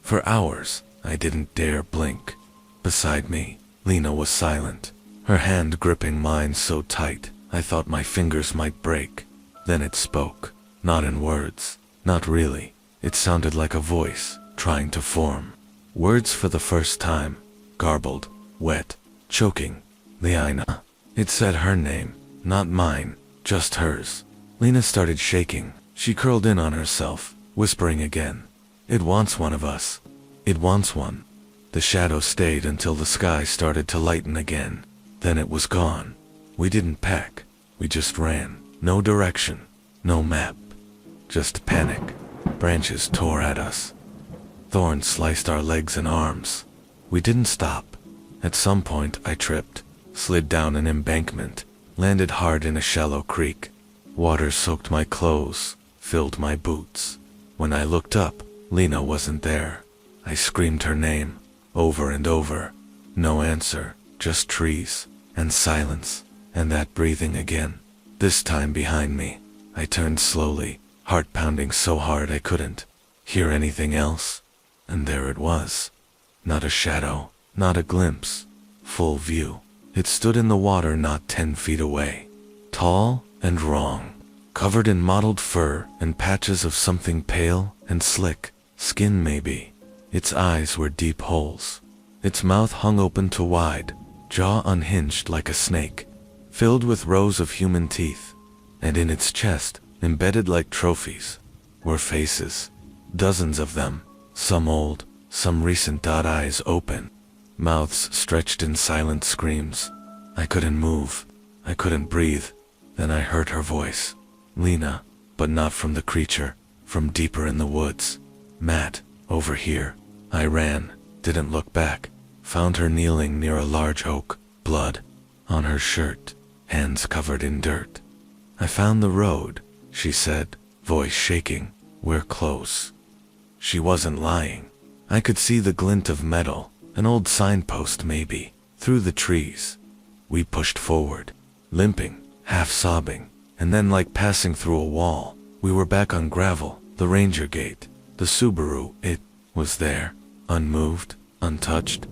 For hours, I didn't dare blink. Beside me, Lena was silent, her hand gripping mine so tight, I thought my fingers might break. Then it spoke. Not in words. Not really. It sounded like a voice, trying to form. Words for the first time. Garbled, wet, choking. Liana. It said her name, not mine, just hers. Lena started shaking. She curled in on herself, whispering again. "It wants one of us. It wants one." The shadow stayed until the sky started to lighten again. Then it was gone. We didn't pack. We just ran. No direction. No map. Just panic. Branches tore at us. Thorns sliced our legs and arms. We didn't stop. At some point I tripped, slid down an embankment, landed hard in a shallow creek. Water soaked my clothes, filled my boots. When I looked up, Lena wasn't there. I screamed her name, over and over. No answer, just trees, and silence, and that breathing again, this time behind me. I turned slowly, heart pounding so hard I couldn't hear anything else. And there it was. Not a shadow, not a glimpse. Full view. It stood in the water not 10 feet away. Tall and wrong. Covered in mottled fur and patches of something pale and slick. Skin maybe. Its eyes were deep holes. Its mouth hung open to wide, jaw unhinged like a snake, filled with rows of human teeth. And in its chest, embedded like trophies, were faces. Dozens of them, some old, some recent. Eyes open, mouths stretched in silent screams. I couldn't move. I couldn't breathe. Then I heard her voice. Lena, but not from the creature, from deeper in the woods. Matt, over here. I ran, didn't look back. Found her kneeling near a large oak, blood on her shirt, hands covered in dirt. I found the road, she said, voice shaking. We're close. She wasn't lying. I could see the glint of metal, an old signpost maybe, through the trees. We pushed forward, limping, half sobbing, and then like passing through a wall, we were back on gravel, the ranger gate, the Subaru, it was there, unmoved, untouched.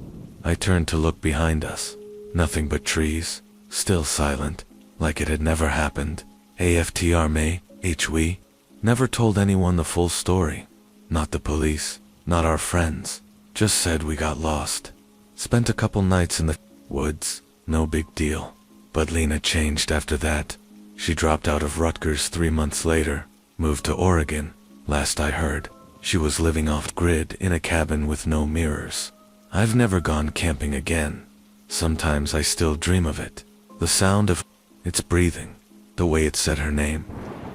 I turned to look behind us. Nothing but trees, still silent, like it had never happened. AFTR May, HW, never told anyone the full story. Not the police, not our friends, just said we got lost. Spent a couple nights in the woods, no big deal. But Lena changed after that. She dropped out of Rutgers 3 months later, moved to Oregon. Last I heard, she was living off-grid in a cabin with no mirrors. I've never gone camping again. Sometimes I still dream of it. The sound of its breathing, the way it said her name,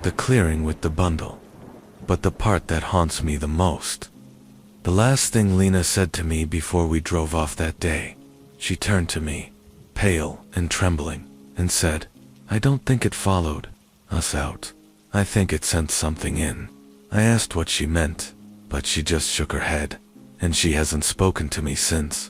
the clearing with the bundle. But the part that haunts me the most, the last thing Lena said to me before we drove off that day. She turned to me, pale and trembling, and said, I don't think it followed us out. I think it sent something in. I asked what she meant, but she just shook her head, and she hasn't spoken to me since.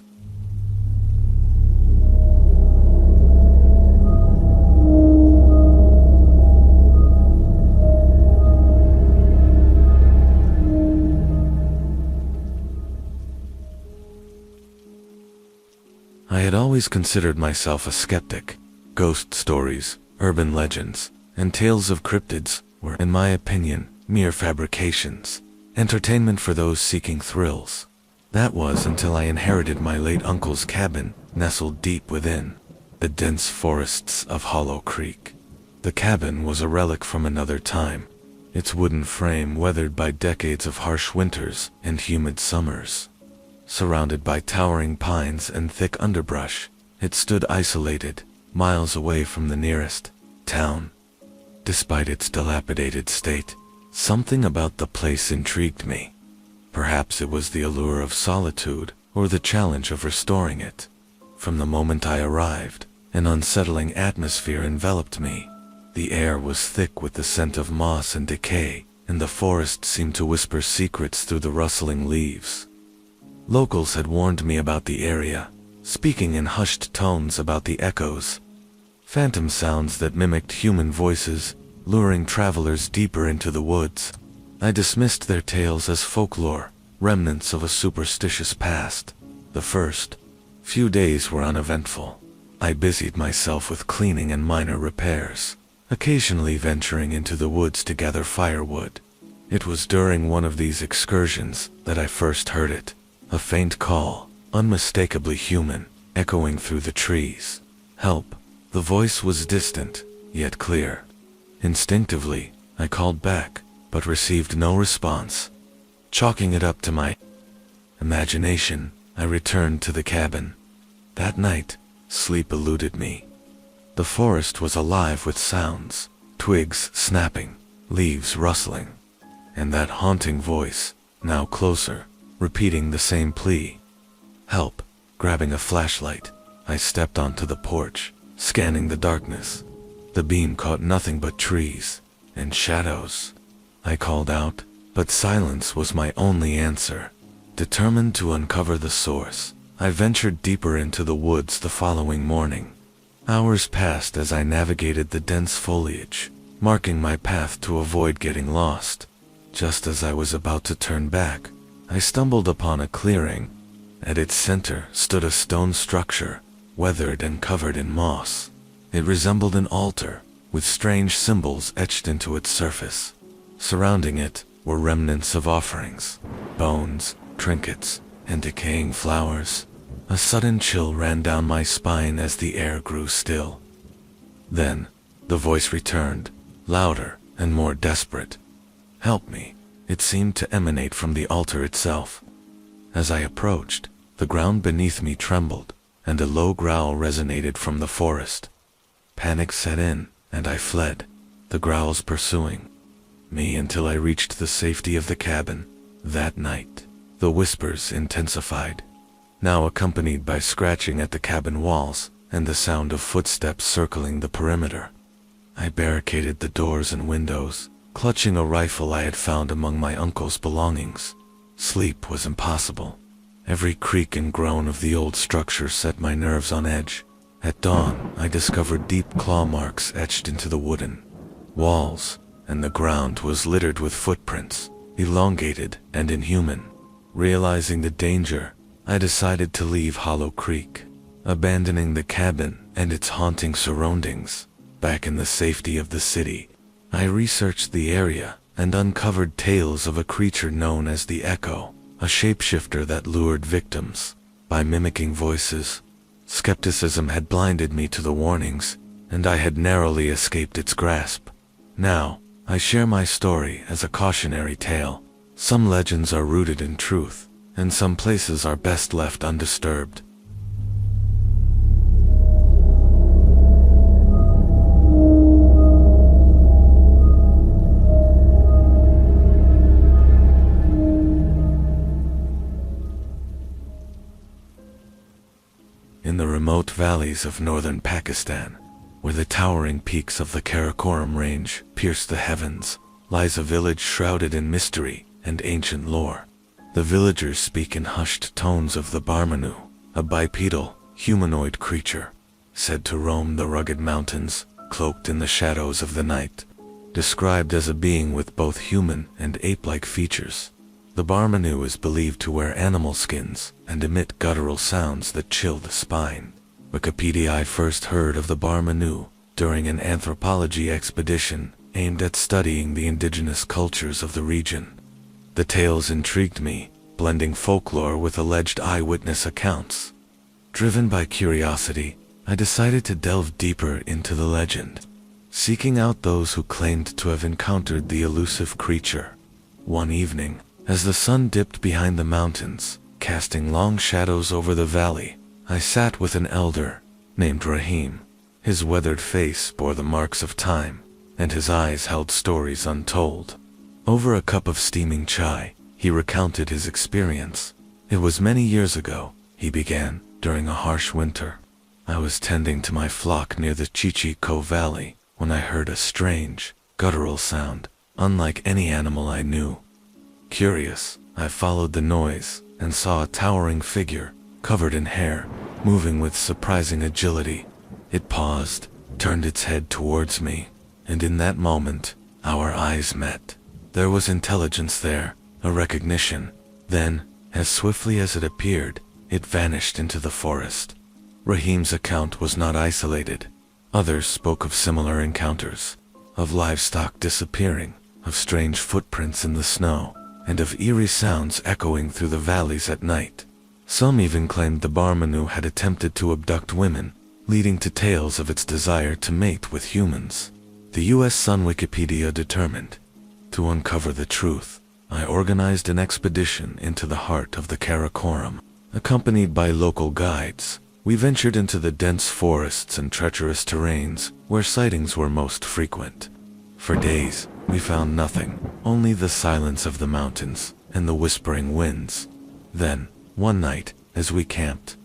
I had always considered myself a skeptic. Ghost stories, urban legends, and tales of cryptids were, in my opinion, mere fabrications, entertainment for those seeking thrills. That was until I inherited my late uncle's cabin, nestled deep within the dense forests of Hollow Creek. The cabin was a relic from another time, its wooden frame weathered by decades of harsh winters and humid summers. Surrounded by towering pines and thick underbrush, it stood isolated, miles away from the nearest town. Despite its dilapidated state, something about the place intrigued me. Perhaps it was the allure of solitude, or the challenge of restoring it. From the moment I arrived, an unsettling atmosphere enveloped me. The air was thick with the scent of moss and decay, and the forest seemed to whisper secrets through the rustling leaves. Locals had warned me about the area, speaking in hushed tones about the echoes, phantom sounds that mimicked human voices, luring travelers deeper into the woods. I dismissed their tales as folklore, remnants of a superstitious past. The first few days were uneventful. I busied myself with cleaning and minor repairs, occasionally venturing into the woods to gather firewood. It was during one of these excursions that I first heard it. A faint call, unmistakably human, echoing through the trees. Help. The voice was distant, yet clear. Instinctively, I called back, but received no response. Chalking it up to my imagination, I returned to the cabin. That night, sleep eluded me. The forest was alive with sounds, twigs snapping, leaves rustling, and that haunting voice, now closer, repeating the same plea. Help. Grabbing a flashlight, I stepped onto the porch, scanning the darkness. The beam caught nothing but trees and shadows. I called out, but silence was my only answer. Determined to uncover the source, I ventured deeper into the woods the following morning. Hours passed as I navigated the dense foliage, marking my path to avoid getting lost. Just as I was about to turn back, I stumbled upon a clearing. At its center stood a stone structure, weathered and covered in moss. It resembled an altar, with strange symbols etched into its surface. Surrounding it were remnants of offerings, bones, trinkets, and decaying flowers. A sudden chill ran down my spine as the air grew still. Then, the voice returned, louder and more desperate. "Help me," it seemed to emanate from the altar itself. As I approached, the ground beneath me trembled, and a low growl resonated from the forest. Panic set in, and I fled, the growls pursuing me until I reached the safety of the cabin. That night, the whispers intensified, now accompanied by scratching at the cabin walls and the sound of footsteps circling the perimeter. I barricaded the doors and windows, clutching a rifle I had found among my uncle's belongings. Sleep was impossible. Every creak and groan of the old structure set my nerves on edge. At dawn, I discovered deep claw marks etched into the wooden walls, and the ground was littered with footprints, elongated and inhuman. Realizing the danger, I decided to leave Hollow Creek, abandoning the cabin and its haunting surroundings. Back in the safety of the city, I researched the area and uncovered tales of a creature known as the Echo, a shapeshifter that lured victims by mimicking voices. Skepticism had blinded me to the warnings, and I had narrowly escaped its grasp. Now, I share my story as a cautionary tale. Some legends are rooted in truth, and some places are best left undisturbed. In the remote valleys of northern Pakistan, where the towering peaks of the Karakoram Range pierce the heavens, lies a village shrouded in mystery and ancient lore. The villagers speak in hushed tones of the Barmanu, a bipedal, humanoid creature, said to roam the rugged mountains, cloaked in the shadows of the night. Described as a being with both human and ape-like features, the Barmanu is believed to wear animal skins and emit guttural sounds that chill the spine. Wikipedia. I first heard of the Barmanu during an anthropology expedition aimed at studying the indigenous cultures of the region. The tales intrigued me, blending folklore with alleged eyewitness accounts. Driven by curiosity, I decided to delve deeper into the legend, seeking out those who claimed to have encountered the elusive creature. One evening, as the sun dipped behind the mountains, casting long shadows over the valley, I sat with an elder named Rahim. His weathered face bore the marks of time, and his eyes held stories untold. Over a cup of steaming chai, he recounted his experience. "It was many years ago," he began, "during a harsh winter. I was tending to my flock near the Chichico Valley when I heard a strange, guttural sound, unlike any animal I knew. Curious, I followed the noise and saw a towering figure, covered in hair, moving with surprising agility. It paused, turned its head towards me, and in that moment, our eyes met. There was intelligence there, a recognition. Then, as swiftly as it appeared, it vanished into the forest." Rahim's account was not isolated. Others spoke of similar encounters, of livestock disappearing, of strange footprints in the snow, and of eerie sounds echoing through the valleys at night. Some even claimed the Barmanu had attempted to abduct women, leading to tales of its desire to mate with humans. The U.S. Sun Wikipedia determined to uncover the truth. I organized an expedition into the heart of the Karakoram. Accompanied by local guides, we ventured into the dense forests and treacherous terrains where sightings were most frequent. For days, we found nothing, only the silence of the mountains and the whispering winds. Then, one night, as we camped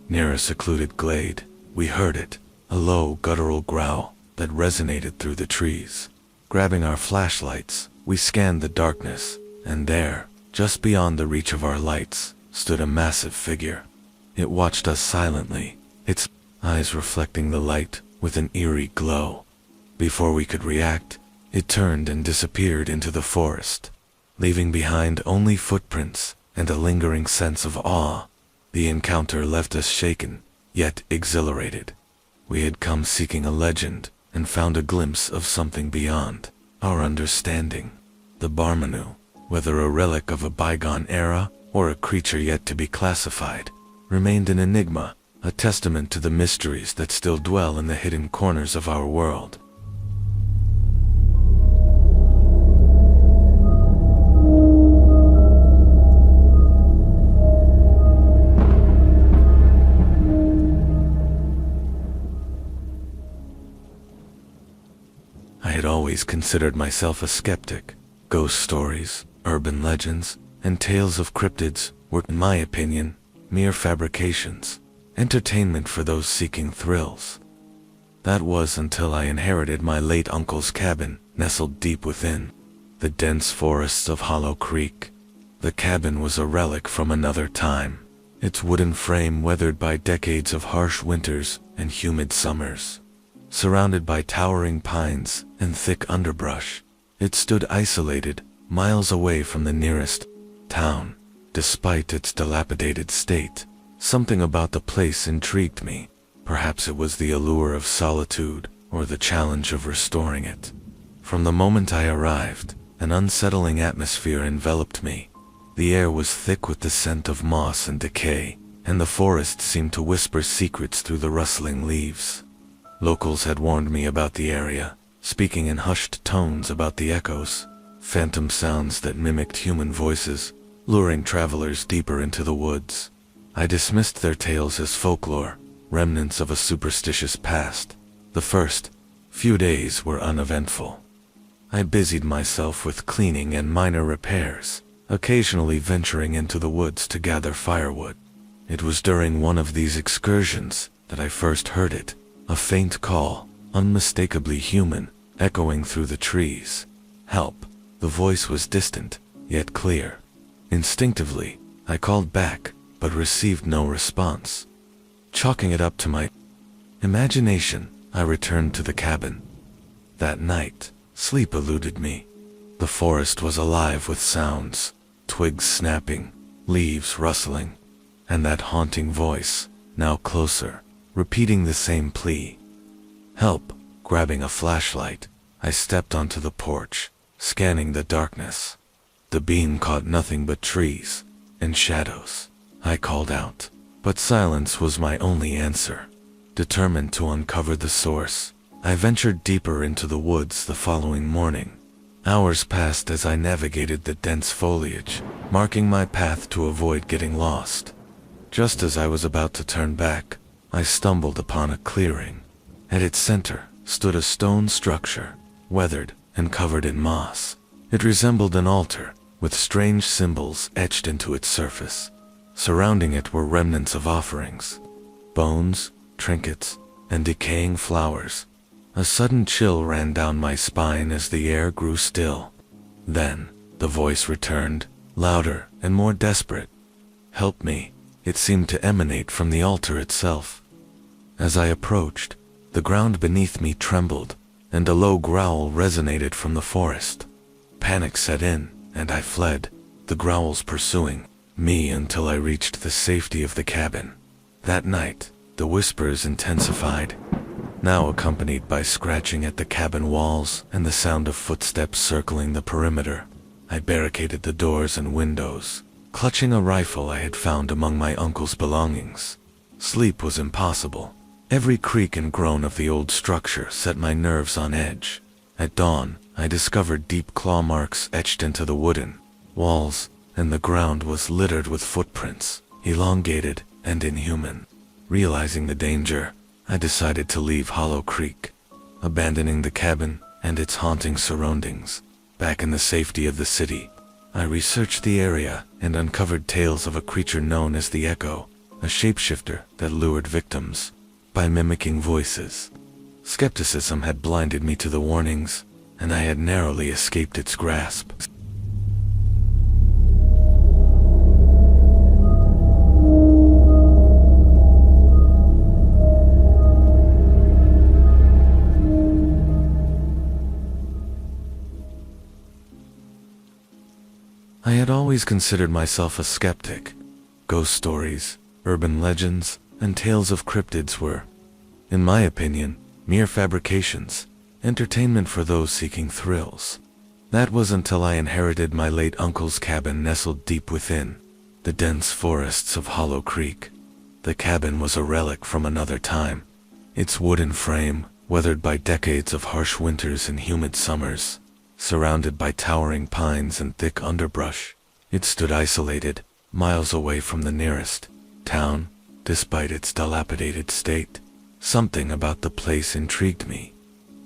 near a secluded glade, we heard it, a low guttural growl that resonated through the trees. Grabbing our flashlights, we scanned the darkness, and there, Just beyond the reach of our lights stood a massive figure. It watched us silently, its eyes reflecting the light with an eerie glow. Before we could react, it turned and disappeared into the forest, leaving behind only footprints and a lingering sense of awe. The encounter left us shaken, yet exhilarated. We had come seeking a legend and found a glimpse of something beyond our understanding. The Barmanu, whether a relic of a bygone era or a creature yet to be classified, remained an enigma, a testament to the mysteries that still dwell in the hidden corners of our world. I had always considered myself a skeptic. Ghost stories, urban legends, and tales of cryptids were, in my opinion, mere fabrications, entertainment for those seeking thrills. That was until I inherited my late uncle's cabin, nestled deep within the dense forests of Hollow Creek. The cabin was a relic from another time, its wooden frame weathered by decades of harsh winters and humid summers. Surrounded by towering pines and thick underbrush, it stood isolated, miles away from the nearest town. Despite its dilapidated state, something about the place intrigued me. Perhaps it was the allure of solitude or the challenge of restoring it. From the moment I arrived, an unsettling atmosphere enveloped me. The air was thick with the scent of moss and decay, and the forest seemed to whisper secrets through the rustling leaves. Locals had warned me about the area, speaking in hushed tones about the echoes, phantom sounds that mimicked human voices, luring travelers deeper into the woods. I dismissed their tales as folklore, remnants of a superstitious past. The first few days were uneventful. I busied myself with cleaning and minor repairs, occasionally venturing into the woods to gather firewood. It was during one of these excursions that I first heard it, a faint call, unmistakably human, echoing through the trees. Help! The voice was distant, yet clear. Instinctively, I called back, but received no response. Chalking it up to my imagination, I returned to the cabin. That night, sleep eluded me. The forest was alive with sounds, twigs snapping, leaves rustling, and that haunting voice, now closer, repeating the same plea. Help! Grabbing a flashlight, I stepped onto the porch, scanning the darkness. The beam caught nothing but trees and shadows. I called out, but silence was my only answer. Determined to uncover the source, I ventured deeper into the woods the following morning. Hours passed as I navigated the dense foliage, marking my path to avoid getting lost. Just as I was about to turn back, I stumbled upon a clearing. At its center stood a stone structure, weathered and covered in moss. It resembled an altar, with strange symbols etched into its surface. Surrounding it were remnants of offerings, bones, trinkets, and decaying flowers. A sudden chill ran down my spine as the air grew still. Then, the voice returned, louder and more desperate. Help me! It seemed to emanate from the altar itself. As I approached, the ground beneath me trembled, and a low growl resonated from the forest. Panic set in, and I fled, the growls pursuing me until I reached the safety of the cabin. That night, the whispers intensified, now accompanied by scratching at the cabin walls and the sound of footsteps circling the perimeter. I barricaded the doors and windows, clutching a rifle I had found among my uncle's belongings. Sleep was impossible. Every creak and groan of the old structure set my nerves on edge. At dawn, I discovered deep claw marks etched into the wooden walls, and the ground was littered with footprints, elongated and inhuman. Realizing the danger, I decided to leave Hollow Creek, abandoning the cabin and its haunting surroundings. Back in the safety of the city, I researched the area and uncovered tales of a creature known as the Echo, a shapeshifter that lured victims by mimicking voices. Skepticism had blinded me to the warnings, and I had narrowly escaped its grasp. I had always considered myself a skeptic. Ghost stories, urban legends, and tales of cryptids were, in my opinion, mere fabrications, entertainment for those seeking thrills. That was until I inherited my late uncle's cabin nestled deep within the dense forests of Hollow Creek. The cabin was a relic from another time. Its wooden frame, weathered by decades of harsh winters and humid summers, surrounded by towering pines and thick underbrush, it stood isolated, miles away from the nearest town, despite its dilapidated state. Something about the place intrigued me.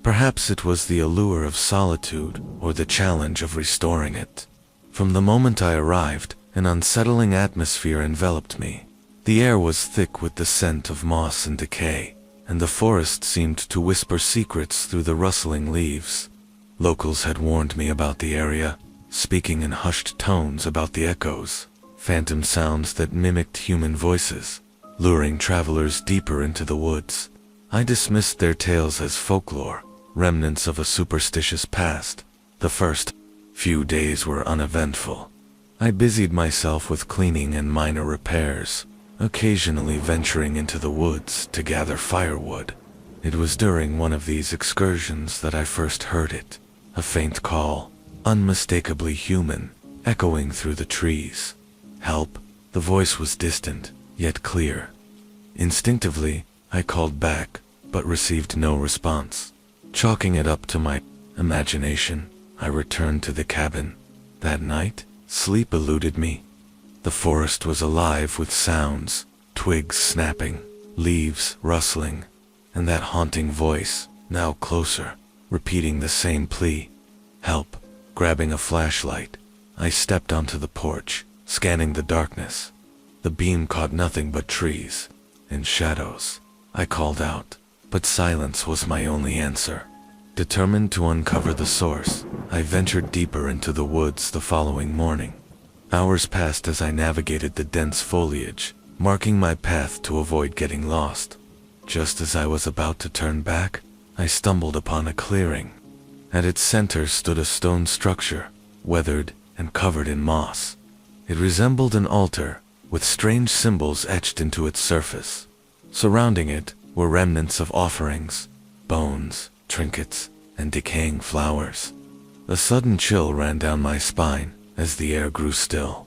Perhaps it was the allure of solitude or the challenge of restoring it. From the moment I arrived, an unsettling atmosphere enveloped me. The air was thick with the scent of moss and decay, and the forest seemed to whisper secrets through the rustling leaves. Locals had warned me about the area, speaking in hushed tones about the echoes, phantom sounds that mimicked human voices, luring travelers deeper into the woods. I dismissed their tales as folklore, remnants of a superstitious past. The first few days were uneventful. I busied myself with cleaning and minor repairs, occasionally venturing into the woods to gather firewood. It was during one of these excursions that I first heard it, a faint call, unmistakably human, echoing through the trees. Help! The voice was distant, yet clear. Instinctively, I called back, but received no response. Chalking it up to my imagination, I returned to the cabin. That night, sleep eluded me. The forest was alive with sounds, twigs snapping, leaves rustling, and that haunting voice, now closer, repeating the same plea. Help! Grabbing a flashlight, I stepped onto the porch, scanning the darkness. The beam caught nothing but trees and shadows. I called out, but silence was my only answer. Determined to uncover the source, I ventured deeper into the woods the following morning. Hours passed as I navigated the dense foliage, marking my path to avoid getting lost. Just as I was about to turn back, I stumbled upon a clearing. At its center stood a stone structure, weathered and covered in moss. It resembled an altar, with strange symbols etched into its surface. Surrounding it were remnants of offerings, bones, trinkets, and decaying flowers. A sudden chill ran down my spine as the air grew still.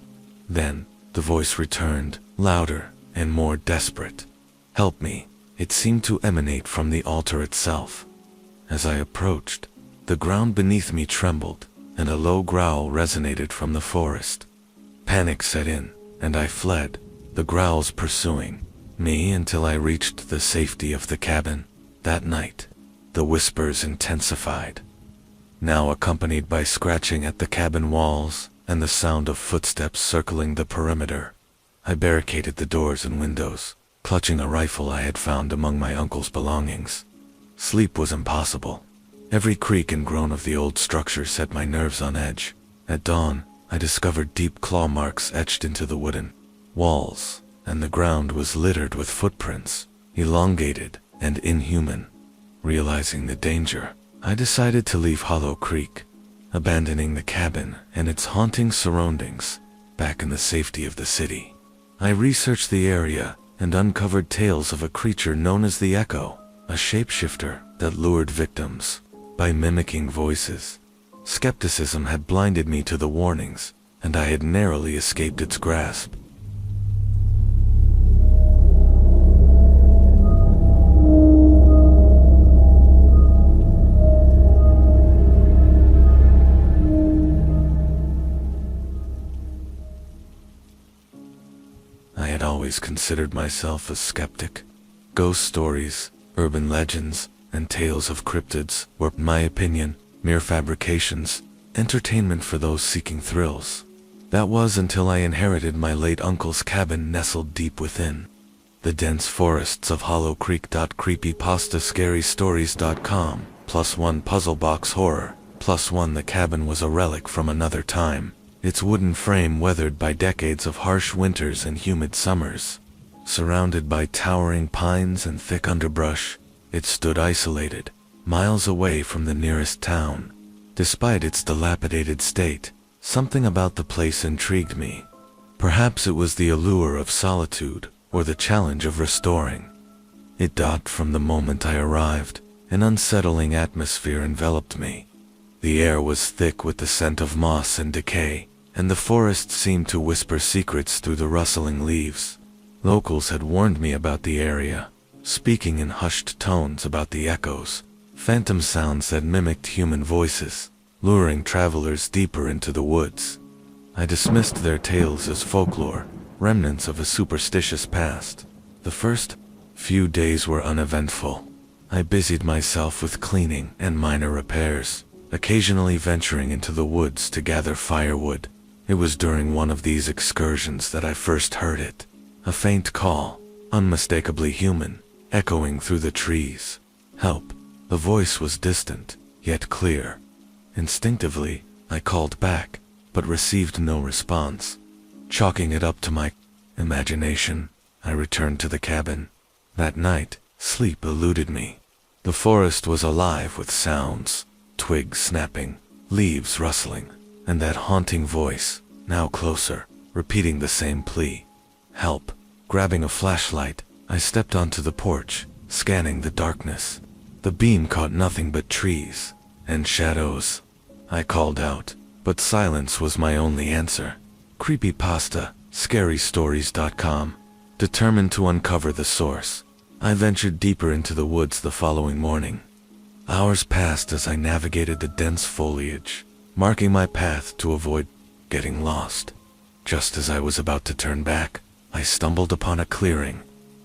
Then, the voice returned, louder and more desperate. Help me! It seemed to emanate from the altar itself. As I approached, the ground beneath me trembled, and a low growl resonated from the forest. Panic set in, and I fled, the growls pursuing me until I reached the safety of the cabin. That night, the whispers intensified, now accompanied by scratching at the cabin walls and the sound of footsteps circling the perimeter. I barricaded the doors and windows, clutching a rifle I had found among my uncle's belongings. Sleep was impossible. Every creak and groan of the old structure set my nerves on edge. At dawn, I discovered deep claw marks etched into the wooden walls, and the ground was littered with footprints, elongated and inhuman. Realizing the danger, I decided to leave Hollow Creek, abandoning the cabin and its haunting surroundings back in the safety of the city. I researched the area and uncovered tales of a creature known as the Echo, a shapeshifter that lured victims by mimicking voices. Skepticism had blinded me to the warnings, and I had narrowly escaped its grasp. I had always considered myself a skeptic. Ghost stories, urban legends, and tales of cryptids were, in my opinion, mere fabrications, entertainment for those seeking thrills. That was until I inherited my late uncle's cabin nestled deep within the dense forests of Hollow Creek. Creepypastascarystories.com, +1 puzzle box horror, +1 the cabin was a relic from another time, its wooden frame weathered by decades of harsh winters and humid summers. Surrounded by towering pines and thick underbrush, it stood isolated, miles away from the nearest town. Despite its dilapidated state, Something about the place intrigued me. Perhaps it was the allure of solitude, or the challenge of restoring. It did. From the moment I arrived, an unsettling atmosphere enveloped me. The air was thick with the scent of moss and decay, and the forest seemed to whisper secrets through the rustling leaves. Locals had warned me about the area, speaking in hushed tones about the echoes, phantom sounds that mimicked human voices, luring travelers deeper into the woods. I dismissed their tales as folklore, remnants of a superstitious past. The first few days were uneventful. I busied myself with cleaning and minor repairs, occasionally venturing into the woods to gather firewood. It was during one of these excursions that I first heard it, a faint call, unmistakably human, echoing through the trees. Help! The voice was distant, yet clear. Instinctively, I called back, but received no response. Chalking it up to my imagination, I returned to the cabin. That night, sleep eluded me. The forest was alive with sounds, twigs snapping, leaves rustling, and that haunting voice, now closer, repeating the same plea. Help! Grabbing a flashlight, I stepped onto the porch, scanning the darkness. The beam caught nothing but trees and shadows. I called out, but silence was my only answer. Creepypasta, scarystories.com. Determined to uncover the source, I ventured deeper into the woods the following morning. Hours passed as I navigated the dense foliage, marking my path to avoid getting lost. Just as I was about to turn back, I stumbled upon a clearing.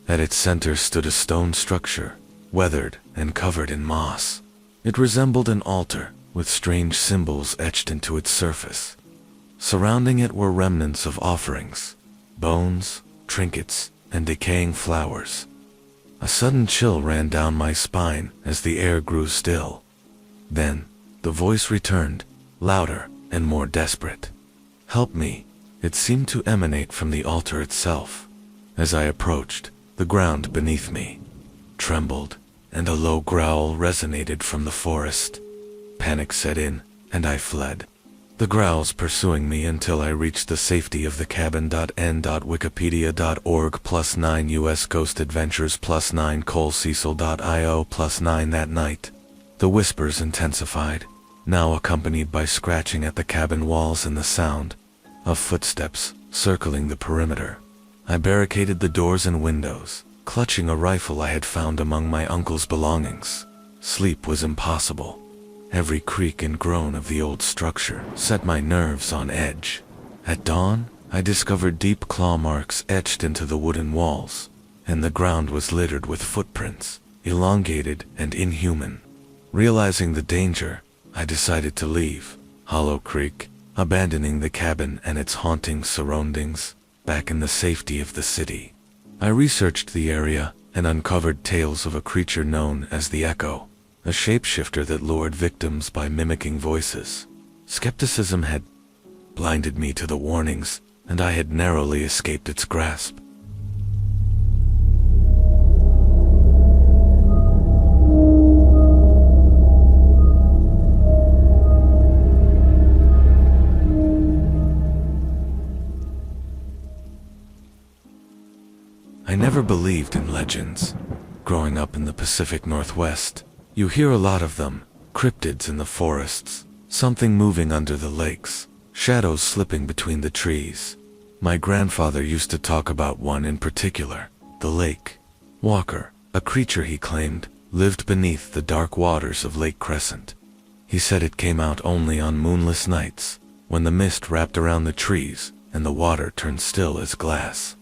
At its center stood a stone structure, weathered and covered in moss. It resembled an altar, with strange symbols etched into its surface. Surrounding it were remnants of offerings, bones, trinkets, and decaying flowers. A sudden chill ran down my spine as the air grew still. Then, the voice returned, louder and more desperate. Help me! It seemed to emanate from the altar itself. As I approached, the ground beneath me trembled, and a low growl resonated from the forest. Panic set in, and I fled. The growls pursuing me until I reached the safety of the cabin. N.Wikipedia.org +9 US Ghost Adventures +9 ColeCecil.io +9 That night, the whispers intensified, now accompanied by scratching at the cabin walls and the sound of footsteps circling the perimeter. I barricaded the doors and windows, clutching a rifle I had found among my uncle's belongings. Sleep was impossible. Every creak and groan of the old structure set my nerves on edge. At dawn, I discovered deep claw marks etched into the wooden walls, and the ground was littered with footprints, elongated and inhuman. Realizing the danger, I decided to leave Hollow Creek, abandoning the cabin and its haunting surroundings, back in the safety of the city. I researched the area and uncovered tales of a creature known as the Echo, a shapeshifter that lured victims by mimicking voices. Skepticism had blinded me to the warnings, and I had narrowly escaped its grasp. I never believed in legends. Growing up in the Pacific Northwest, you hear a lot of them, cryptids in the forests, something moving under the lakes, shadows slipping between the trees. My grandfather used to talk about one in particular, the Lake Walker, a creature he claimed lived beneath the dark waters of Lake Crescent. He said it came out only on moonless nights, when the mist wrapped around the trees and the water turned still as glass.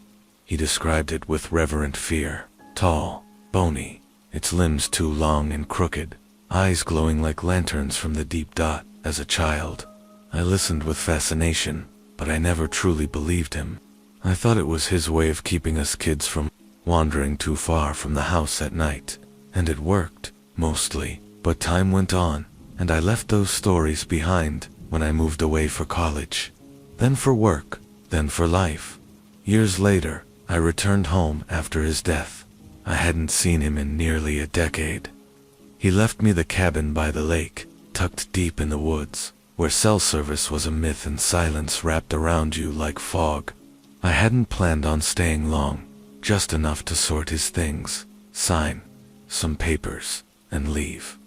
He described it with reverent fear, tall, bony, its limbs too long and crooked, eyes glowing like lanterns from the deep dot. As a child, I listened with fascination, but I never truly believed him. I thought it was his way of keeping us kids from wandering too far from the house at night, and it worked, mostly. But time went on, and I left those stories behind when I moved away for college. Then for work, then for life. Years later, I returned home after his death. I hadn't seen him in nearly a decade. He left me the cabin by the lake, tucked deep in the woods, where cell service was a myth and silence wrapped around you like fog. I hadn't planned on staying long, just enough to sort his things, sign some papers, and leave.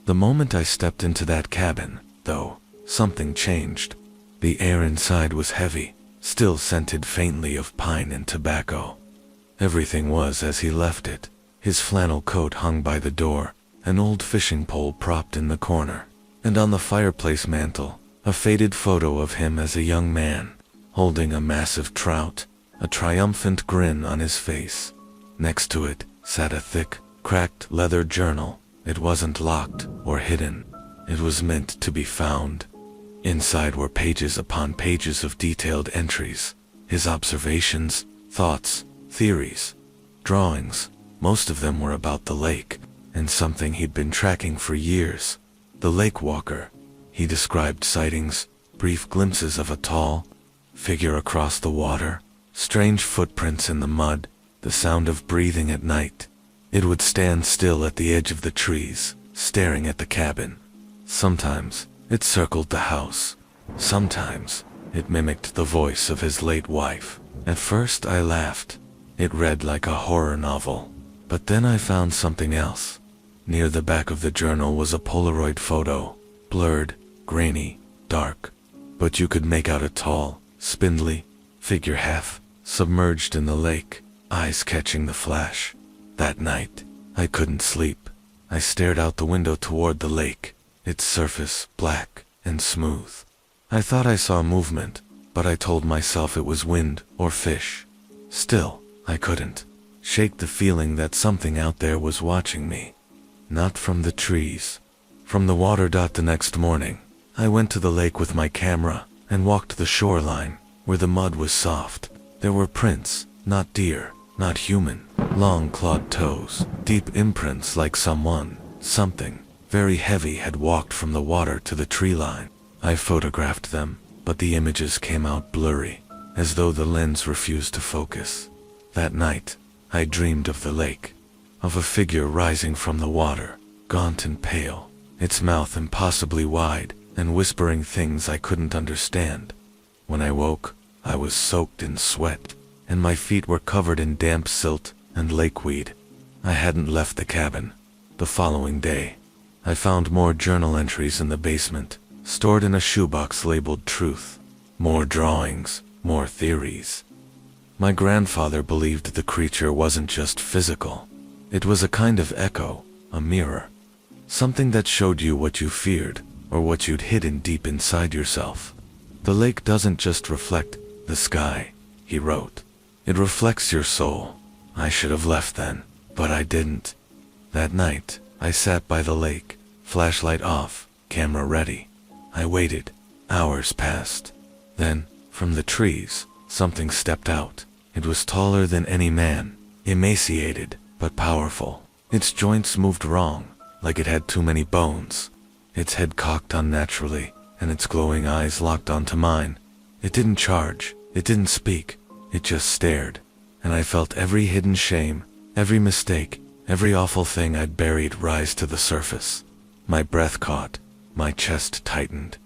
The moment I stepped into that cabin, though, something changed. The air inside was heavy, still scented faintly of pine and tobacco. Everything was as he left it. His flannel coat hung by the door, an old fishing pole propped in the corner, and on the fireplace mantel, a faded photo of him as a young man, holding a massive trout, a triumphant grin on his face. Next to it sat a thick, cracked leather journal. It wasn't locked or hidden. It was meant to be found. Inside were pages upon pages of detailed entries, his observations, thoughts, theories, drawings. Most of them were about the lake, and something he'd been tracking for years. The lake walker. He described sightings, brief glimpses of a tall figure across the water, strange footprints in the mud, the sound of breathing at night. It would stand still at the edge of the trees, staring at the cabin. Sometimes it circled the house. Sometimes it mimicked the voice of his late wife. At first I laughed. It read like a horror novel. But then I found something else. Near the back of the journal was a Polaroid photo, blurred, grainy, dark. But you could make out a tall, spindly figure half submerged in the lake, eyes catching the flash. That night, I couldn't sleep. I stared out the window toward the lake, its surface black and smooth. I thought I saw movement, but I told myself it was wind or fish. Still, I couldn't shake the feeling that something out there was watching me. Not from the trees, from the water. The next morning, I went to the lake with my camera and walked the shoreline, where the mud was soft. There were prints, not deer, not human, long clawed toes, deep imprints like something very heavy had walked from the water to the tree line. I photographed them, but the images came out blurry, as though the lens refused to focus. That night, I dreamed of the lake, of a figure rising from the water, gaunt and pale, its mouth impossibly wide, and whispering things I couldn't understand. When I woke, I was soaked in sweat, and my feet were covered in damp silt and lakeweed. I hadn't left the cabin. The following day, I found more journal entries in the basement, stored in a shoebox labeled Truth. More drawings, more theories. My grandfather believed the creature wasn't just physical. It was a kind of echo, a mirror. Something that showed you what you feared, or what you'd hidden deep inside yourself. The lake doesn't just reflect the sky, he wrote. It reflects your soul. I should have left then, but I didn't. That night, I sat by the lake, flashlight off, camera ready. I waited. Hours passed. Then, from the trees, something stepped out. It was taller than any man, emaciated, but powerful. Its joints moved wrong, like it had too many bones. Its head cocked unnaturally, and its glowing eyes locked onto mine. It didn't charge, it didn't speak, it just stared. And I felt every hidden shame, every mistake, every awful thing I'd buried rise to the surface. My breath caught, my chest tightened.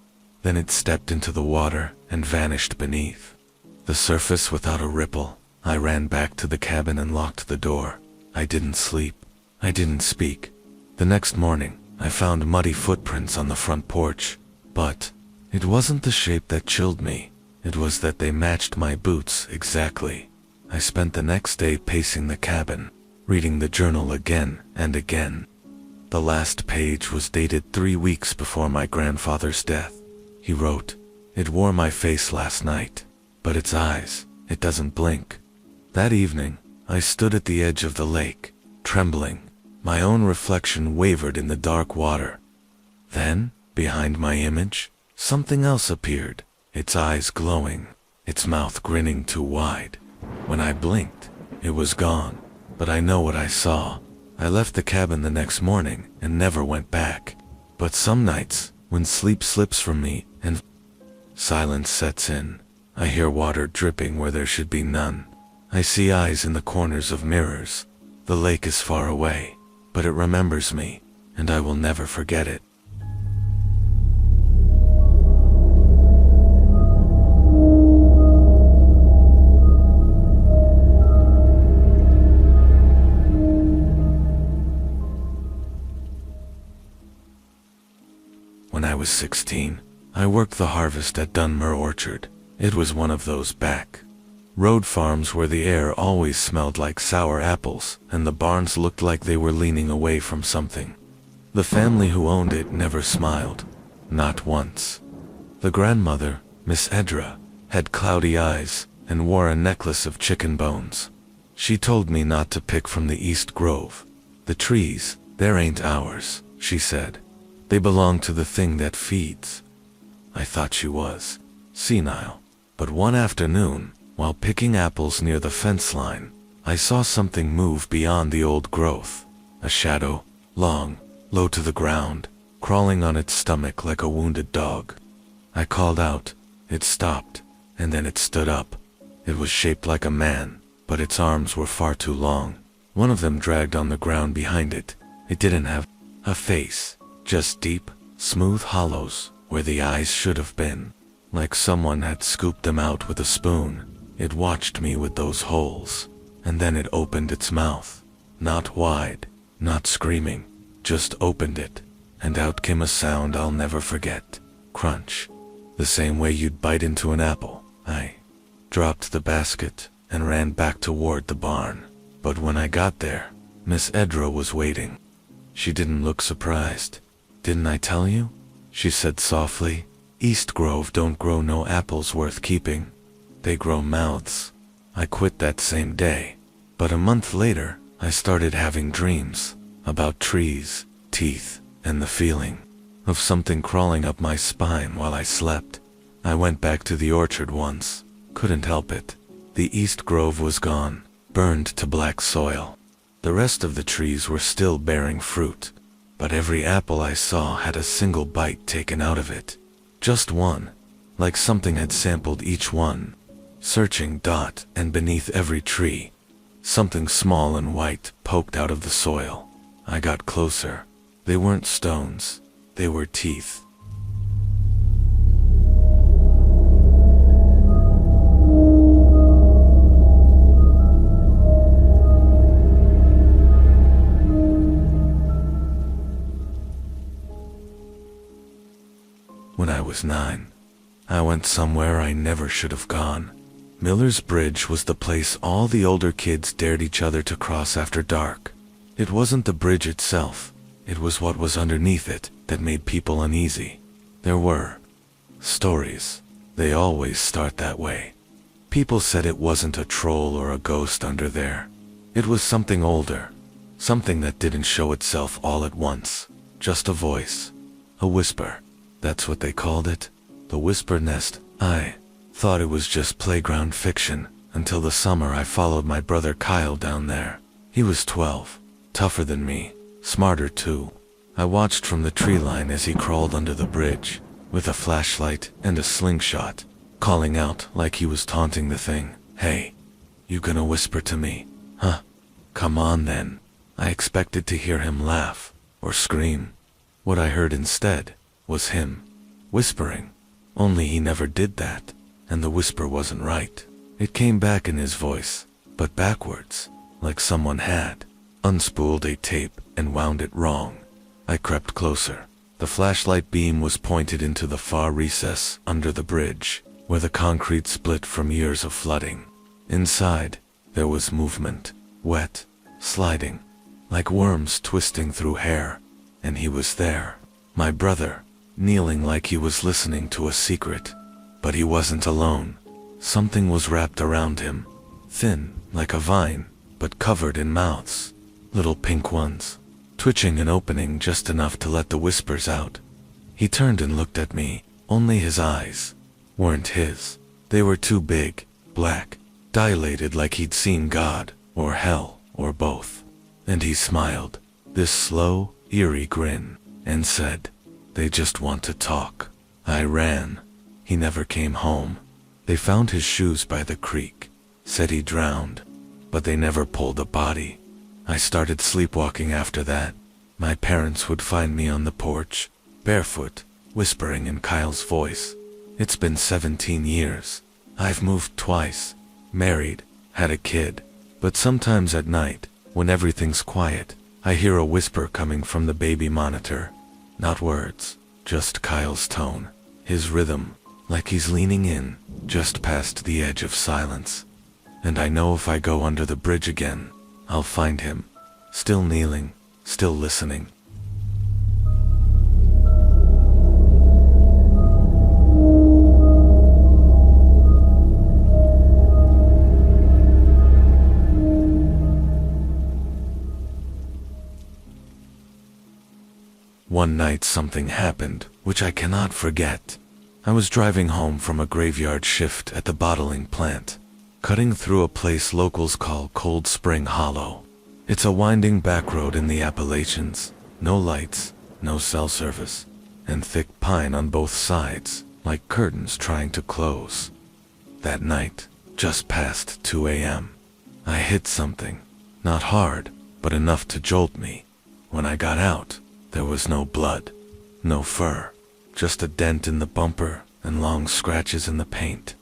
Then it stepped into the water and vanished beneath the surface without a ripple. I ran back to the cabin and locked the door. I didn't sleep. I didn't speak. The next morning, I found muddy footprints on the front porch. But it wasn't the shape that chilled me. It was that they matched my boots exactly. I spent the next day pacing the cabin, reading the journal again and again. The last page was dated 3 weeks before my grandfather's death. He wrote, "It wore my face last night, but its eyes, it doesn't blink." That evening, I stood at the edge of the lake, trembling. My own reflection wavered in the dark water. Then, behind my image, something else appeared, its eyes glowing, its mouth grinning too wide. When I blinked, it was gone, but I know what I saw. I left the cabin the next morning and never went back. But some nights, when sleep slips from me and silence sets in, I hear water dripping where there should be none. I see eyes in the corners of mirrors. The lake is far away, but it remembers me, and I will never forget it. was 16, I worked the harvest at Dunmer Orchard. It was one of those back road farms where the air always smelled like sour apples, and the barns looked like they were leaning away from something. The family who owned it never smiled. Not once. The grandmother, Miss Edra, had cloudy eyes and wore a necklace of chicken bones. She told me not to pick from the East Grove. The trees, there ain't ours, she said. They belong to the thing that feeds. I thought she was senile, but one afternoon, while picking apples near the fence line, I saw something move beyond the old growth. A shadow, long, low to the ground, crawling on its stomach like a wounded dog. I called out. It stopped, and then it stood up. It was shaped like a man, but its arms were far too long. One of them dragged on the ground behind it. It didn't have a face, just deep, smooth hollows where the eyes should have been, like someone had scooped them out with a spoon. It watched me with those holes, and then it opened its mouth. Not wide, not screaming, just opened it, and out came a sound I'll never forget. Crunch. The same way you'd bite into an apple. I dropped the basket and ran back toward the barn. But when I got there, Miss Edra was waiting. She didn't look surprised. "Didn't I tell you?" she said softly. "East Grove don't grow no apples worth keeping. They grow mouths." I quit that same day. But a month later, I started having dreams about trees, teeth, and the feeling of something crawling up my spine while I slept. I went back to the orchard once. Couldn't help it. The East Grove was gone, burned to black soil. The rest of the trees were still bearing fruit, but every apple I saw had a single bite taken out of it. Just one, like something had sampled each one, searching and beneath every tree. Something small and white poked out of the soil. I got closer. They weren't stones. They were teeth. When I was 9, I went somewhere I never should have gone. Miller's Bridge was the place all the older kids dared each other to cross after dark. It wasn't the bridge itself. It was what was underneath it that made people uneasy. There were stories. They always start that way. People said it wasn't a troll or a ghost under there. It was something older. Something that didn't show itself all at once. Just a voice. A whisper. That's what they called it. The whisper nest. I thought it was just playground fiction until the summer I followed my brother Kyle down there. He was 12. Tougher than me. Smarter too. I watched from the tree line as he crawled under the bridge, with a flashlight and a slingshot, calling out like he was taunting the thing. "Hey, you gonna whisper to me? Huh? Come on then." I expected to hear him laugh, or scream. What I heard instead was him whispering. Only he never did that, and the whisper wasn't right. It came back in his voice, but backwards, like someone had unspooled a tape and wound it wrong. I crept closer. The flashlight beam was pointed into the far recess under the bridge, where the concrete split from years of flooding. Inside, there was movement, wet, sliding, like worms twisting through hair, and he was there, my brother, kneeling like he was listening to a secret. But he wasn't alone. Something was wrapped around him, thin, like a vine, but covered in mouths. Little pink ones, twitching and opening just enough to let the whispers out. He turned and looked at me. Only his eyes weren't his. They were too big, black, dilated like he'd seen God, or hell, or both. And he smiled, this slow, eerie grin, and said, "They just want to talk." I ran. He never came home. They found his shoes by the creek, said he drowned, but they never pulled a body. I started sleepwalking after that. My parents would find me on the porch, barefoot, whispering in Kyle's voice. It's been 17 years. I've moved twice, married, had a kid, but sometimes at night, when everything's quiet, I hear a whisper coming from the baby monitor. Not words, just Kyle's tone, his rhythm, like he's leaning in, just past the edge of silence. And I know if I go under the bridge again, I'll find him, still kneeling, still listening. One night something happened, which I cannot forget. I was driving home from a graveyard shift at the bottling plant, cutting through a place locals call Cold Spring Hollow. It's a winding back road in the Appalachians, no lights, no cell service, and thick pine on both sides, like curtains trying to close. That night, just past 2 a.m., I hit something, not hard, but enough to jolt me. When I got out, there was no blood, no fur, just a dent in the bumper and long scratches in the paint.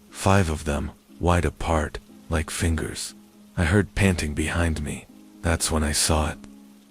5 of them, wide apart, like fingers. I heard panting behind me. That's when I saw it.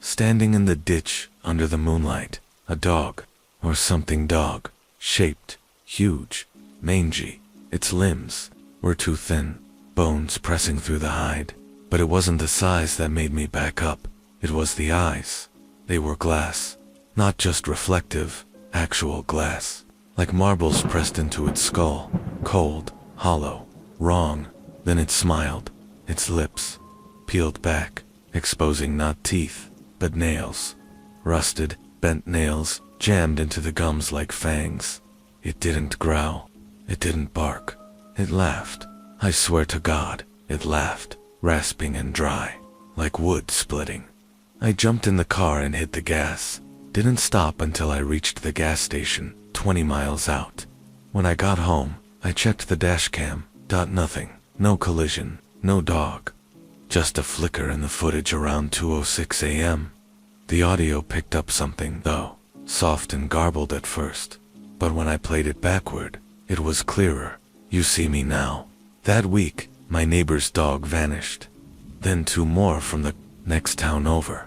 Standing in the ditch, under the moonlight, a dog, or something dog-shaped, huge, mangy. Its limbs were too thin, bones pressing through the hide. But it wasn't the size that made me back up. It was the eyes. They were glass, not just reflective, actual glass, like marbles pressed into its skull, cold, hollow, wrong. Then it smiled, its lips peeled back, exposing not teeth, but nails, rusted, bent nails, jammed into the gums like fangs. It didn't growl, it didn't bark, it laughed. I swear to God, it laughed, rasping and dry, like wood splitting. I jumped in the car and hit the gas. Didn't stop until I reached the gas station, 20 miles out. When I got home, I checked the dash cam. Nothing. No collision. No dog. Just a flicker in the footage around 2:06 a.m. The audio picked up something, though, soft and garbled at first. But when I played it backward, it was clearer. You see me now. That week, my neighbor's dog vanished. Then 2 more from the next town over.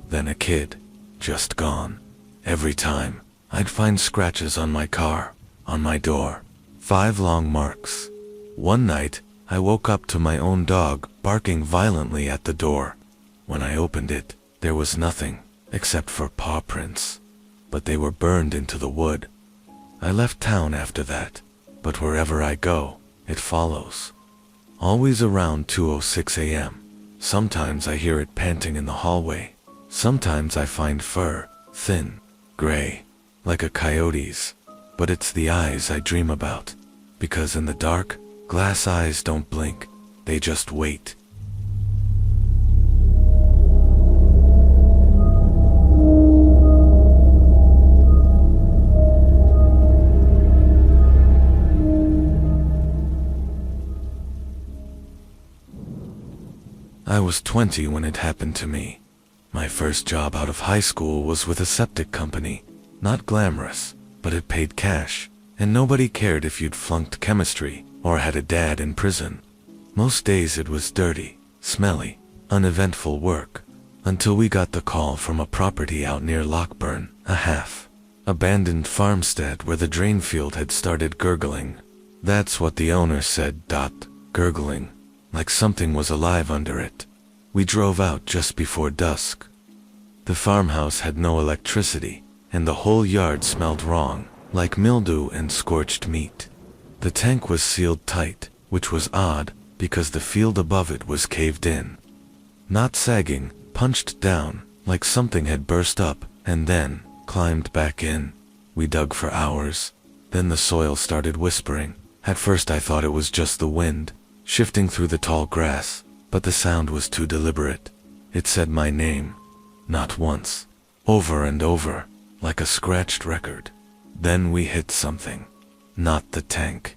Then a kid, just gone. Every time, I'd find scratches on my car, on my door. 5 long marks. One night, I woke up to my own dog barking violently at the door. When I opened it, there was nothing, except for paw prints. But they were burned into the wood. I left town after that, but wherever I go, it follows. Always around 2:06 a.m. Sometimes I hear it panting in the hallway. Sometimes I find fur, thin, gray, like a coyote's. But it's the eyes I dream about, because in the dark, glass eyes don't blink, they just wait. I was 20 when it happened to me. My first job out of high school was with a septic company. Not glamorous, but it paid cash, and nobody cared if you'd flunked chemistry or had a dad in prison. Most days it was dirty, smelly, uneventful work, until we got the call from a property out near Lockburn, a half-abandoned farmstead where the drain field had started gurgling. That's what the owner said. Gurgling, like something was alive under it. We drove out just before dusk. The farmhouse had no electricity, and the whole yard smelled wrong, like mildew and scorched meat. The tank was sealed tight, which was odd, because the field above it was caved in. Not sagging, punched down, like something had burst up, and then climbed back in. We dug for hours. Then the soil started whispering. At first I thought it was just the wind, shifting through the tall grass, but the sound was too deliberate. It said my name, not once, over and over, like a scratched record. Then we hit something. Not the tank.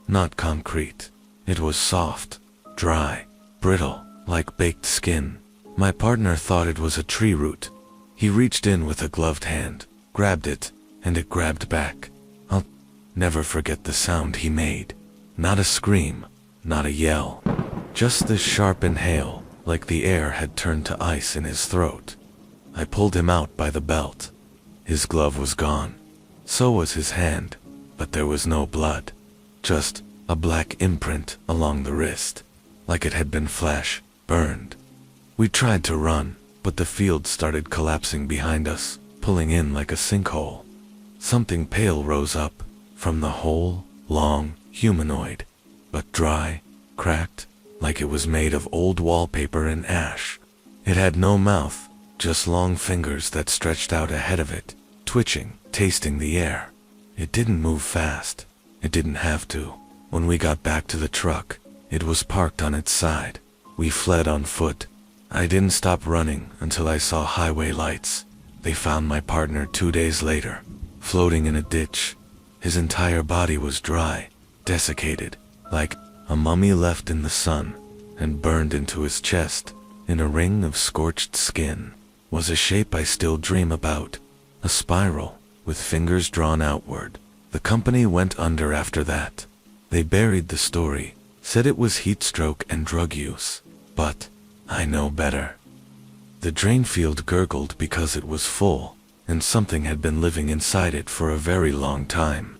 Not concrete. It was soft, dry, brittle, like baked skin. My partner thought it was a tree root. He reached in with a gloved hand, grabbed it, and it grabbed back. I'll never forget the sound he made. Not a scream, not a yell. Just this sharp inhale, like the air had turned to ice in his throat. I pulled him out by the belt. His glove was gone. So was his hand, but there was no blood. Just a black imprint along the wrist, like it had been flash burned. We tried to run, but the field started collapsing behind us, pulling in like a sinkhole. Something pale rose up from the hole, long, humanoid, but dry, cracked, like it was made of old wallpaper and ash. It had no mouth, just long fingers that stretched out ahead of it, twitching, tasting the air. It didn't move fast. It didn't have to. When we got back to the truck, it was parked on its side. We fled on foot. I didn't stop running until I saw highway lights. They found my partner 2 days later, floating in a ditch. His entire body was dry, desiccated, like a mummy left in the sun, and burned into his chest, in a ring of scorched skin, was a shape I still dream about, a spiral, with fingers drawn outward. The company went under after that. They buried the story, said it was heat stroke and drug use, but I know better. The drain field gurgled because it was full, and something had been living inside it for a very long time.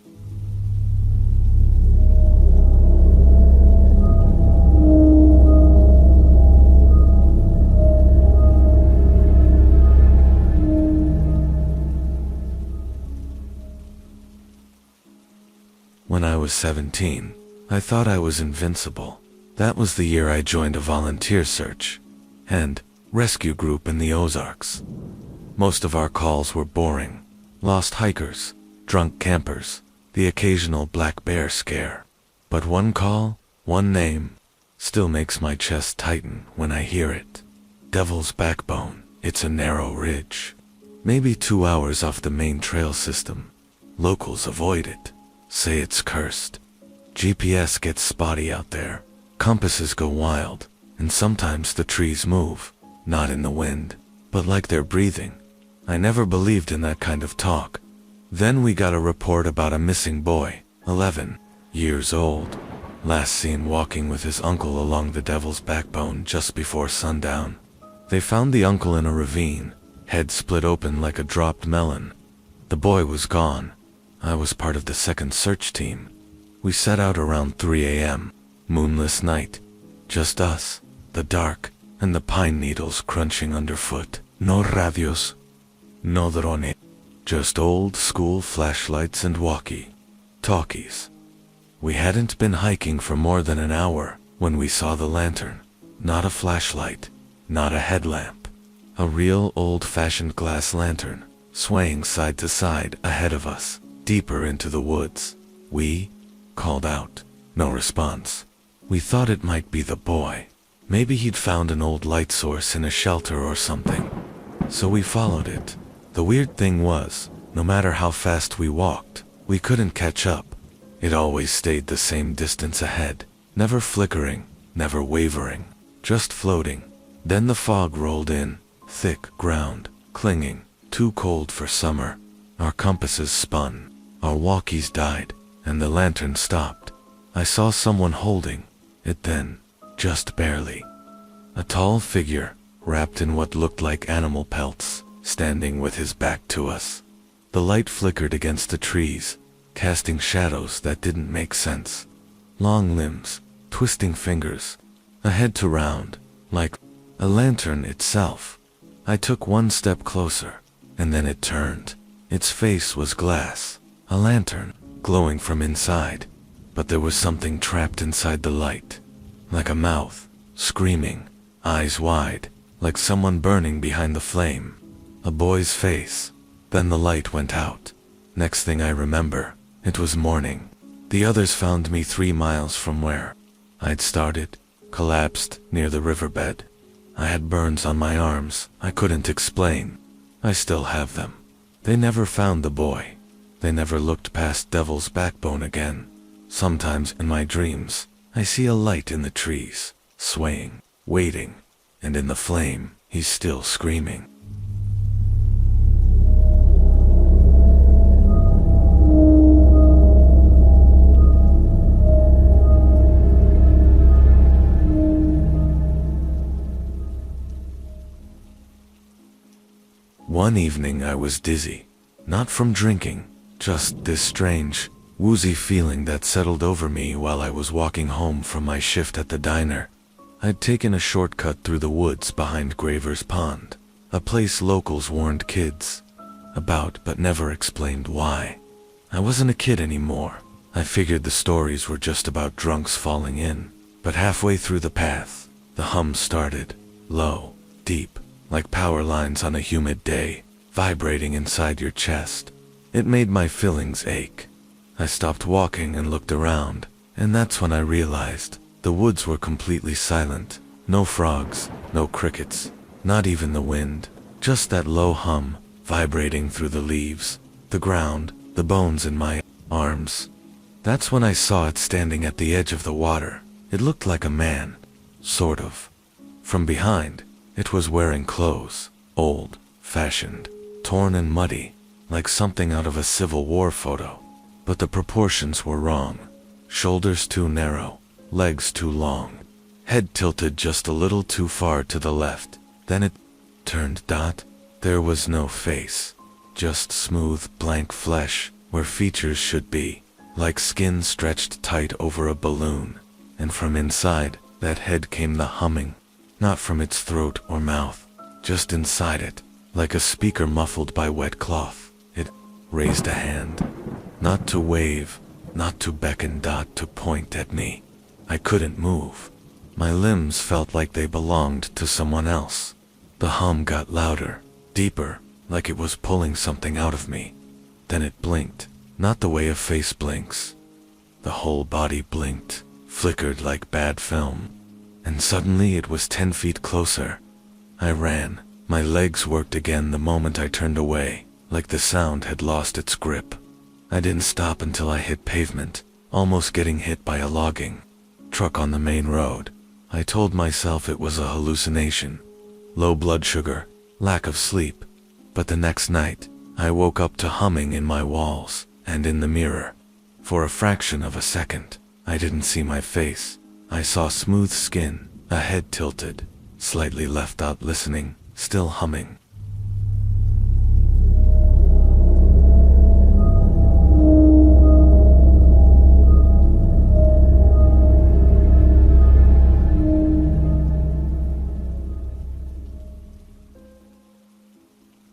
When I was 17, I thought I was invincible. That was the year I joined a volunteer search and rescue group in the Ozarks. Most of our calls were boring. Lost hikers, drunk campers, the occasional black bear scare. But one call, one name, still makes my chest tighten when I hear it. Devil's Backbone. It's a narrow ridge, maybe 2 hours off the main trail system. Locals avoid it, say it's cursed. GPS gets spotty out there. Compasses go wild, and sometimes the trees move, not in the wind, but like they're breathing. I never believed in that kind of talk. Then we got a report about a missing boy, 11 years old, last seen walking with his uncle along the Devil's Backbone just before sundown. They found the uncle in a ravine, head split open like a dropped melon. The boy was gone. I was part of the second search team. We set out around 3 a.m., moonless night. Just us, the dark, and the pine needles crunching underfoot. No radios, no drone. Just old school flashlights and walkie-talkies. We hadn't been hiking for more than an hour when we saw the lantern. Not a flashlight, not a headlamp. A real old-fashioned glass lantern, swaying side to side ahead of us, deeper into the woods. We called out. No response. We thought it might be the boy. Maybe he'd found an old light source in a shelter or something. So we followed it. The weird thing was, no matter how fast we walked, we couldn't catch up. It always stayed the same distance ahead, never flickering, never wavering, just floating. Then the fog rolled in, thick ground, clinging, too cold for summer. Our compasses spun, our walkies died, and the lantern stopped. I saw someone holding it then, just barely. A tall figure, wrapped in what looked like animal pelts, standing with his back to us. The light flickered against the trees, casting shadows that didn't make sense. Long limbs, twisting fingers, a head to round, like a lantern itself. I took one step closer, and then it turned. Its face was glass, a lantern, glowing from inside, but there was something trapped inside the light, like a mouth, screaming, eyes wide, like someone burning behind the flame. A boy's face. Then the light went out. Next thing I remember, it was morning. The others found me 3 miles from where I'd started, collapsed near the riverbed. I had burns on my arms I couldn't explain. I still have them. They never found the boy. They never looked past Devil's Backbone again. Sometimes in my dreams, I see a light in the trees, swaying, waiting, and in the flame, he's still screaming. One evening I was dizzy, not from drinking, Just this strange, woozy feeling that settled over me while I was walking home from my shift at the diner. I'd taken a shortcut through the woods behind Graver's Pond, a place locals warned kids about but never explained why. I wasn't a kid anymore. I figured the stories were just about drunks falling in, but halfway through the path, the hum started, low, deep, like power lines on a humid day, vibrating inside your chest. It made my fillings ache. I stopped walking and looked around, and that's when I realized the woods were completely silent. No frogs, no crickets, not even the wind, just that low hum, vibrating through the leaves, the ground, the bones in my arms. That's when I saw it standing at the edge of the water. It looked like a man, sort of. From behind, it was wearing clothes, old, fashioned, torn and muddy, like something out of a Civil War photo. But the proportions were wrong. Shoulders too narrow, legs too long, head tilted just a little too far to the left. Then it turned. There was no face, just smooth, blank flesh where features should be, like skin stretched tight over a balloon. And from inside that head came the humming, not from its throat or mouth, just inside it, like a speaker muffled by wet cloth. It raised a hand, not to wave, not to beckon, to point at me. I couldn't move. My limbs felt like they belonged to someone else. The hum got louder, deeper, like it was pulling something out of me. Then it blinked, not the way a face blinks. The whole body blinked, flickered like bad film. And suddenly it was 10 feet closer. I ran. My legs worked again the moment I turned away, like the sound had lost its grip. I didn't stop until I hit pavement, almost getting hit by a logging truck on the main road. I told myself it was a hallucination, low blood sugar, lack of sleep. But the next night, I woke up to humming in my walls and in the mirror. For a fraction of a second, I didn't see my face. I saw smooth skin, a head tilted, slightly left out listening, still humming.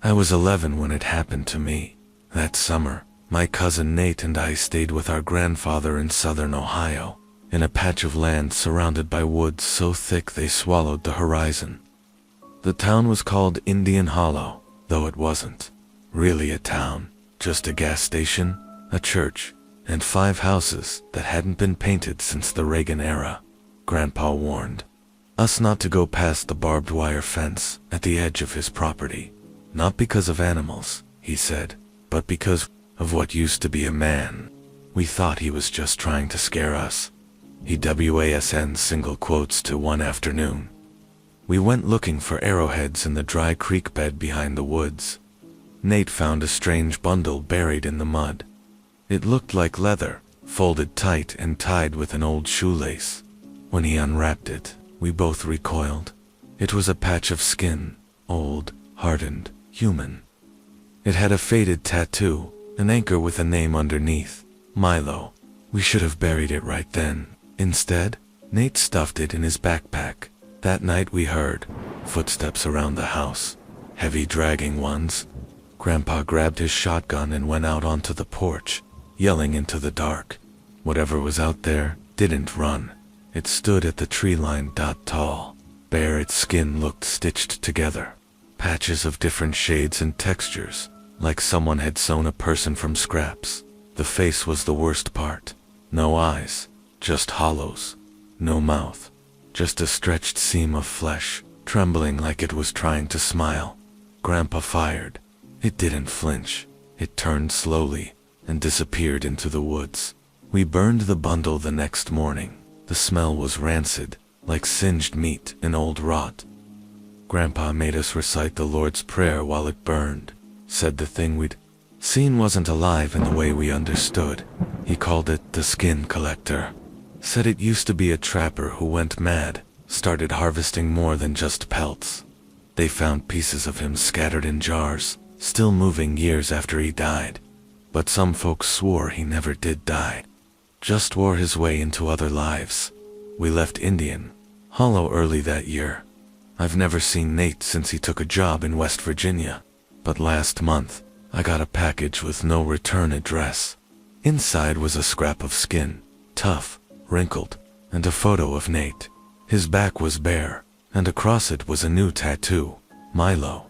I was 11 when it happened to me. That summer, my cousin Nate and I stayed with our grandfather in southern Ohio, in a patch of land surrounded by woods so thick they swallowed the horizon. The town was called Indian Hollow, though it wasn't really a town, just a gas station, a church, and 5 houses that hadn't been painted since the Reagan era. Grandpa warned us not to go past the barbed wire fence at the edge of his property. Not because of animals, he said, but because of what used to be a man. We thought he was just trying to scare us. He WASN single quotes to one afternoon. We went looking for arrowheads in the dry creek bed behind the woods. Nate found a strange bundle buried in the mud. It looked like leather, folded tight and tied with an old shoelace. When he unwrapped it, we both recoiled. It was a patch of skin, old, hardened, human. It had a faded tattoo, an anchor with a name underneath, Milo. We should have buried it right then. Instead, Nate stuffed it in his backpack. That night we heard footsteps around the house, heavy dragging ones. Grandpa grabbed his shotgun and went out onto the porch, yelling into the dark. Whatever was out there didn't run. It stood at the tree line, tall, bare. Its skin looked stitched together. Patches of different shades and textures, like someone had sewn a person from scraps. The face was the worst part. No eyes, just hollows. No mouth, just a stretched seam of flesh, trembling like it was trying to smile. Grandpa fired. It didn't flinch. It turned slowly and disappeared into the woods. We burned the bundle the next morning. The smell was rancid, like singed meat and old rot. Grandpa made us recite the Lord's Prayer while it burned. Said the thing we'd seen wasn't alive in the way we understood. He called it the skin collector. Said it used to be a trapper who went mad, started harvesting more than just pelts. They found pieces of him scattered in jars, still moving years after he died. but some folks swore he never did die. Just wore his way into other lives. We left Indian Hollow early that year. I've never seen Nate since he took a job in West Virginia, but last month, I got a package with no return address. Inside was a scrap of skin, tough, wrinkled, and a photo of Nate. His back was bare, and across it was a new tattoo, Milo.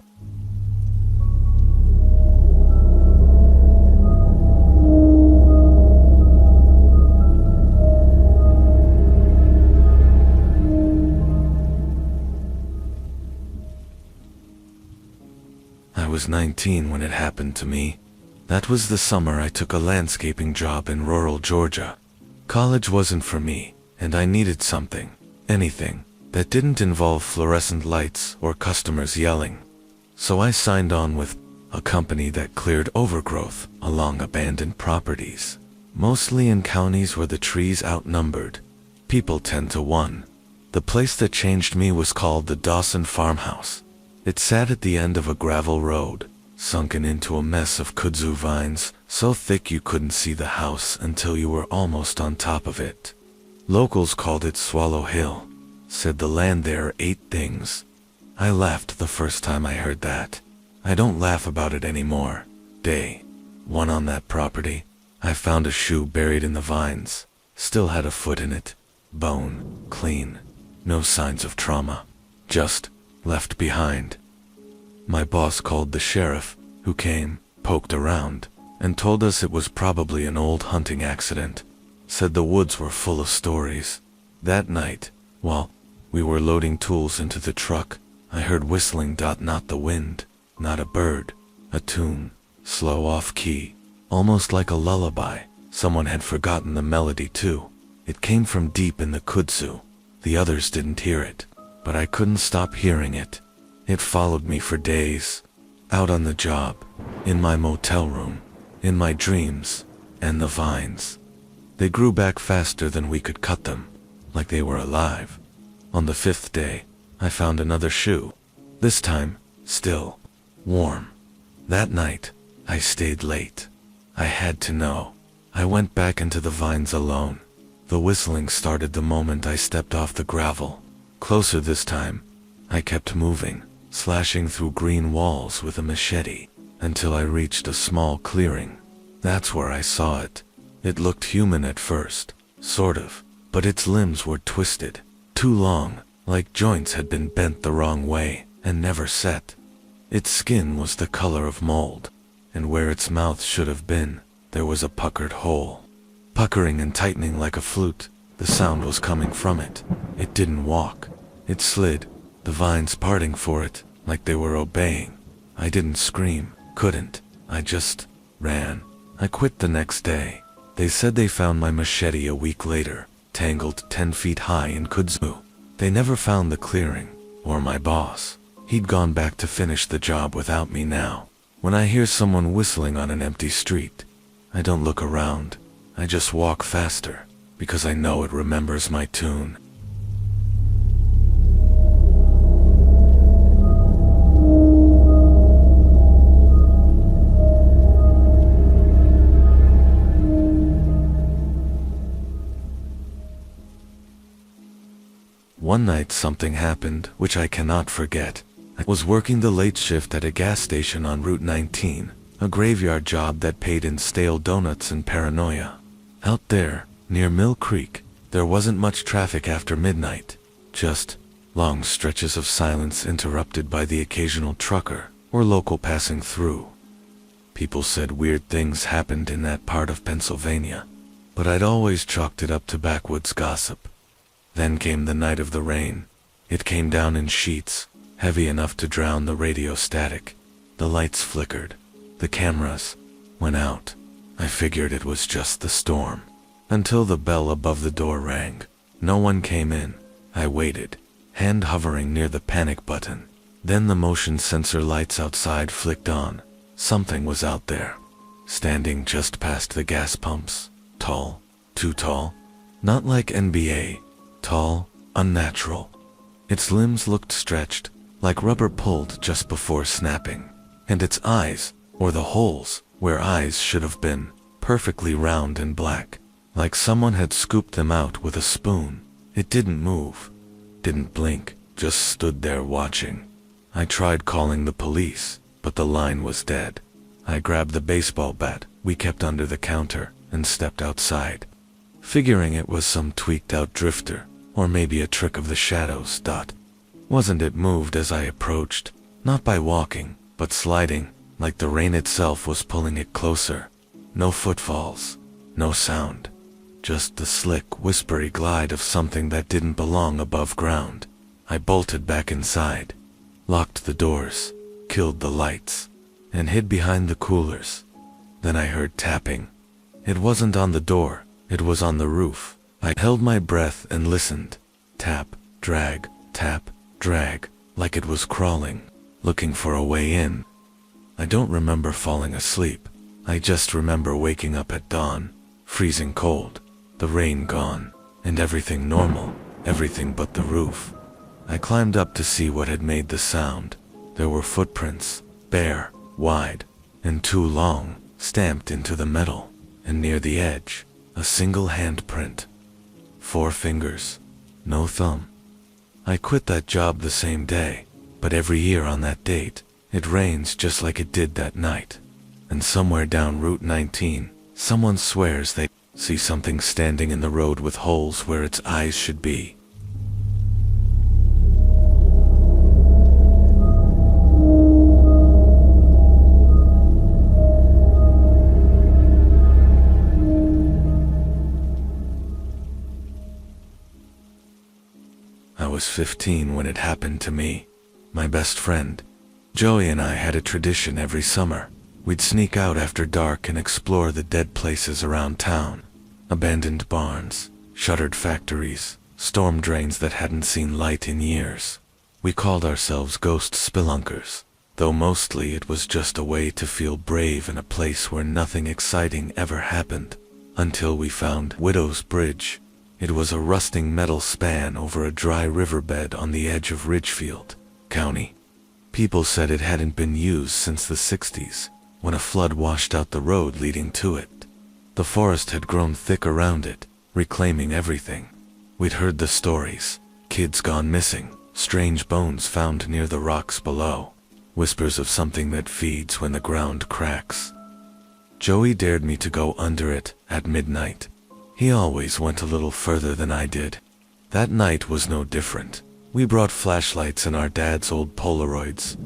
I was 19 when it happened to me. That was the summer I took a landscaping job in rural Georgia. College wasn't for me, and I needed something, anything, that didn't involve fluorescent lights or customers yelling. So I signed on with a company that cleared overgrowth along abandoned properties, mostly in counties where the trees outnumbered people 10 to 1. The place that changed me was called the Dawson Farmhouse. It sat at the end of a gravel road, sunken into a mess of kudzu vines, so thick you couldn't see the house until you were almost on top of it. Locals called it Swallow Hill, said the land there ate things. I laughed the first time I heard that. I don't laugh about it anymore. Day 1 on that property, I found a shoe buried in the vines. Still had a foot in it. Bone, clean. No signs of trauma. Just left behind. My boss called the sheriff, who came, poked around, and told us it was probably an old hunting accident. Said the woods were full of stories. That night, while we were loading tools into the truck, I heard whistling. Not the wind, not a bird, a tune, slow off key, almost like a lullaby. Someone had forgotten the melody too. It came from deep in the kudzu. The others didn't hear it, but I couldn't stop hearing it. It followed me for days. Out on the job, in my motel room, in my dreams, and the vines. They grew back faster than we could cut them, like they were alive. On the 5th day, I found another shoe. This time, still warm. That night, I stayed late. I had to know. I went back into the vines alone. The whistling started the moment I stepped off the gravel. Closer this time, I kept moving, slashing through green walls with a machete, until I reached a small clearing. That's where I saw it. It looked human at first, sort of, but its limbs were twisted, too long, like joints had been bent the wrong way, and never set. Its skin was the color of mold, and where its mouth should have been, there was a puckered hole. Puckering and tightening like a flute, the sound was coming from it. It didn't walk. It slid, the vines parting for it, like they were obeying. I didn't scream, couldn't. I just ran. I quit the next day. They said they found my machete a week later, tangled 10 feet high in kudzu. They never found the clearing, or my boss. He'd gone back to finish the job without me now. When I hear someone whistling on an empty street, I don't look around. I just walk faster, because I know it remembers my tune. One night something happened which I cannot forget. I was working the late shift at a gas station on Route 19, a graveyard job that paid in stale donuts and paranoia. Out there, near Mill Creek, there wasn't much traffic after midnight, just long stretches of silence interrupted by the occasional trucker or local passing through. People said weird things happened in that part of Pennsylvania, but I'd always chalked it up to backwoods gossip. Then came the night of the rain. It came down in sheets, heavy enough to drown the radio static. The lights flickered. The cameras went out. I figured it was just the storm, until the bell above the door rang. No one came in. I waited, hand hovering near the panic button. Then the motion sensor lights outside flicked on. Something was out there, standing just past the gas pumps. Tall, too tall. Not like NBA. Tall, unnatural. Its limbs looked stretched, like rubber pulled just before snapping. And its eyes, or the holes, where eyes should have been, perfectly round and black, like someone had scooped them out with a spoon. It didn't move, didn't blink, just stood there watching. I tried calling the police, but the line was dead. I grabbed the baseball bat we kept under the counter and stepped outside, figuring it was some tweaked out drifter, or maybe a trick of the shadows. Wasn't it moved as I approached, not by walking, but sliding, like the rain itself was pulling it closer. No footfalls, no sound, just the slick, whispery glide of something that didn't belong above ground. I bolted back inside, locked the doors, killed the lights, and hid behind the coolers. Then I heard tapping. It wasn't on the door, it was on the roof. I held my breath and listened. Tap, drag, like it was crawling, looking for a way in. I don't remember falling asleep. I just remember waking up at dawn, freezing cold, the rain gone, and everything normal, everything but the roof. I climbed up to see what had made the sound. There were footprints, bare, wide, and too long, stamped into the metal, and near the edge, a single handprint. 4 fingers, no thumb. I quit that job the same day, but every year on that date, it rains just like it did that night. And somewhere down Route 19, someone swears they see something standing in the road with holes where its eyes should be. I was 15 when it happened to me. My best friend, Joey, and I had a tradition every summer. We'd sneak out after dark and explore the dead places around town. Abandoned barns, shuttered factories, storm drains that hadn't seen light in years. We called ourselves ghost spelunkers, though mostly it was just a way to feel brave in a place where nothing exciting ever happened. Until we found Widow's Bridge. It was a rusting metal span over a dry riverbed on the edge of Ridgefield County. People said it hadn't been used since the 60s, when a flood washed out the road leading to it. The forest had grown thick around it, reclaiming everything. We'd heard the stories, kids gone missing, strange bones found near the rocks below, whispers of something that feeds when the ground cracks. Joey dared me to go under it at midnight. He always went a little further than I did. That night was no different. We brought flashlights and our dad's old Polaroids.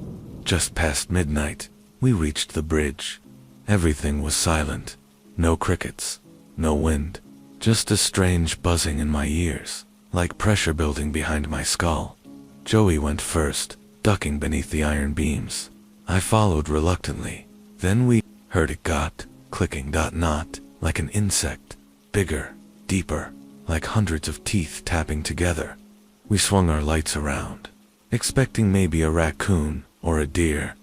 Just past midnight, we reached the bridge. Everything was silent. No crickets, no wind, just a strange buzzing in my ears, like pressure building behind my skull. Joey went first, ducking beneath the iron beams. I followed reluctantly. Then we heard it got clicking, not like an insect. Bigger, deeper, like hundreds of teeth tapping together. We swung our lights around, expecting maybe a raccoon or a deer.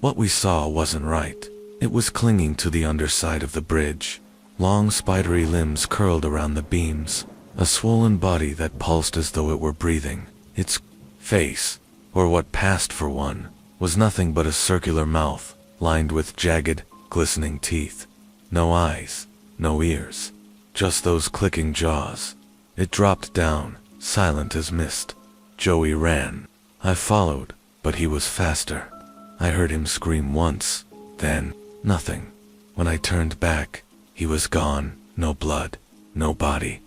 What we saw wasn't right. It was clinging to the underside of the bridge. Long spidery limbs curled around the beams, a swollen body that pulsed as though it were breathing. Its face, or what passed for one, was nothing but a circular mouth, lined with jagged, glistening teeth. No eyes, no ears. Just those clicking jaws. It dropped down, silent as mist. Joey ran. I followed, but he was faster. I heard him scream once, then nothing. When I turned back, he was gone. No blood, no body.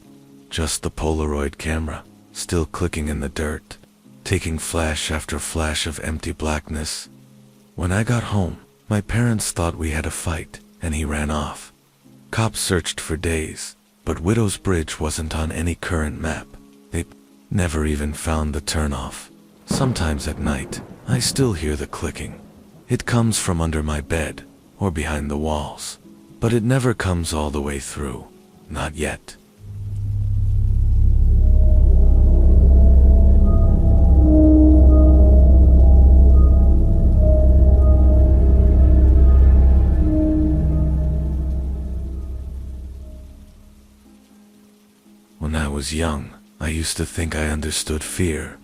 Just the Polaroid camera, still clicking in the dirt, taking flash after flash of empty blackness. When I got home, my parents thought we had a fight, and he ran off. Cops searched for days, but Widow's Bridge wasn't on any current map. They never even found the turnoff. Sometimes at night, I still hear the clicking. It comes from under my bed, or behind the walls. But it never comes all the way through. Not yet. When I was young, I used to think I understood fear.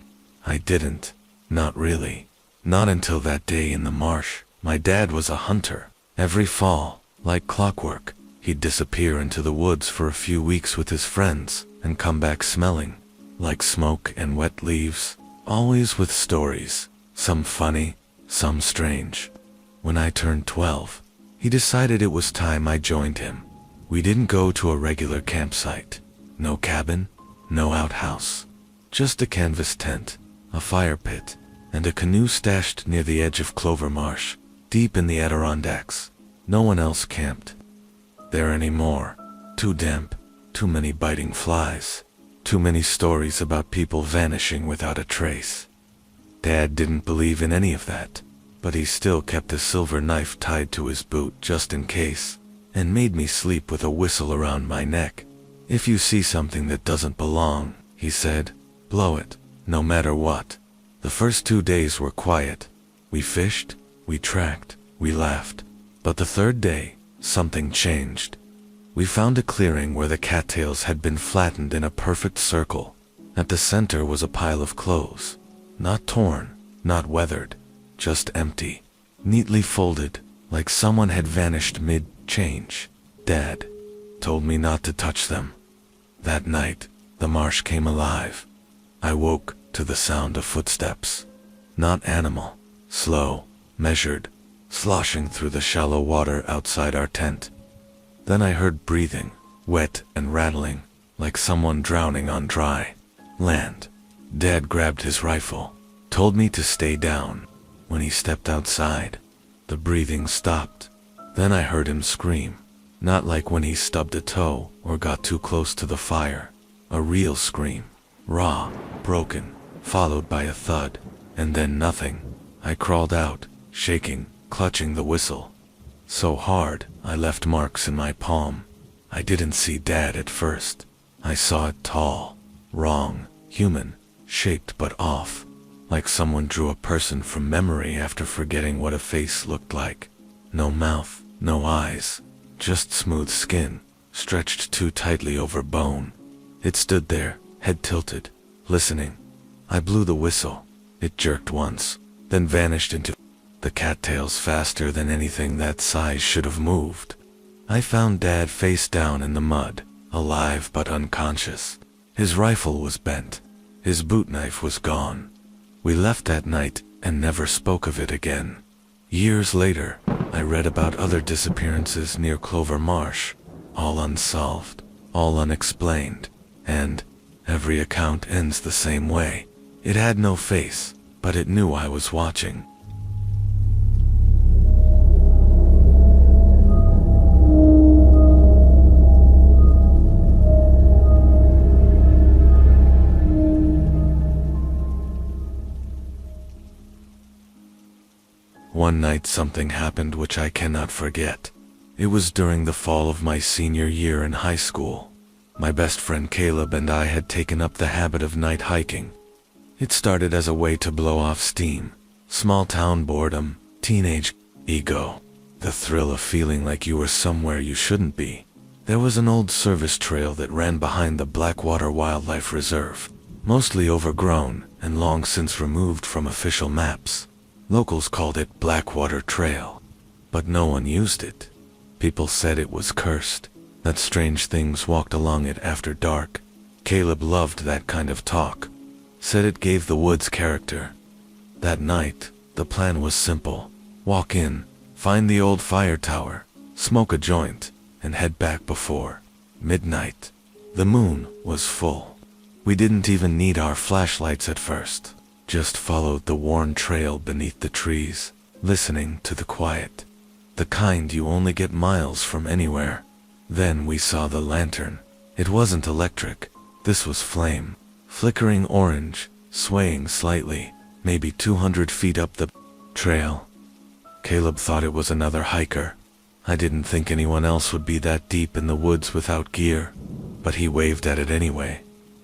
I didn't. Not really. Not until that day in the marsh. My dad was a hunter. Every fall, Like clockwork, he'd disappear into the woods for a few weeks with his friends and come back smelling like smoke and wet leaves, always with stories, some funny, some strange. When I turned 12, he decided it was time I joined him. We didn't go to a regular campsite. No cabin, no outhouse. Just a canvas tent, a fire pit, and a canoe stashed near the edge of Clover Marsh, deep in the Adirondacks. No one else camped there anymore. Too damp, too many biting flies, too many stories about people vanishing without a trace. Dad didn't believe in any of that, but he still kept a silver knife tied to his boot just in case, and made me sleep with a whistle around my neck. If you see something that doesn't belong, he said, blow it, no matter what. The first 2 days were quiet. We fished, we tracked, we laughed. But the third day, something changed. We found a clearing where the cattails had been flattened in a perfect circle. At the center was a pile of clothes. Not torn, not weathered, just empty. Neatly folded, like someone had vanished mid-change. Dad told me not to touch them. That night, the marsh came alive. I woke to the sound of footsteps. Not animal, slow, measured, sloshing through the shallow water outside our tent. Then I heard breathing, wet and rattling, like someone drowning on dry land. Dad grabbed his rifle, told me to stay down. When he stepped outside, the breathing stopped. Then I heard him scream, not like when he stubbed a toe or got too close to the fire. A real scream, raw, broken, followed by a thud, and then nothing. I crawled out, shaking, clutching the whistle. So hard, I left marks in my palm. I didn't see Dad at first. I saw it tall, wrong, human, shaped but off, like someone drew a person from memory after forgetting what a face looked like. No mouth, no eyes, just smooth skin, stretched too tightly over bone. It stood there, head tilted, listening. I blew the whistle. It jerked once, then vanished into the cattails faster than anything that size should have moved. I found Dad face down in the mud, alive but unconscious. His rifle was bent. His boot knife was gone. We left that night and never spoke of it again. Years later, I read about other disappearances near Clover Marsh, all unsolved, all unexplained, and every account ends the same way. It had no face, but it knew I was watching. One night something happened which I cannot forget. It was during the fall of my senior year in high school. My best friend Caleb and I had taken up the habit of night hiking. It started as a way to blow off steam, small town boredom, teenage ego, the thrill of feeling like you were somewhere you shouldn't be. There was an old service trail that ran behind the Blackwater Wildlife Reserve, mostly overgrown and long since removed from official maps. Locals called it Blackwater Trail, but no one used it. People said it was cursed, that strange things walked along it after dark. Caleb loved that kind of talk, said it gave the woods character. That night, the plan was simple. Walk in, find the old fire tower, smoke a joint, and head back before midnight. The moon was full. We didn't even need our flashlights at first. Just followed the worn trail beneath the trees, listening to the quiet, the kind you only get miles from anywhere. Then we saw the lantern. It wasn't electric. This was flame, flickering orange, swaying slightly, maybe 200 feet up the trail. Caleb thought it was another hiker. I didn't think anyone else would be that deep in the woods without gear, but he waved at it anyway.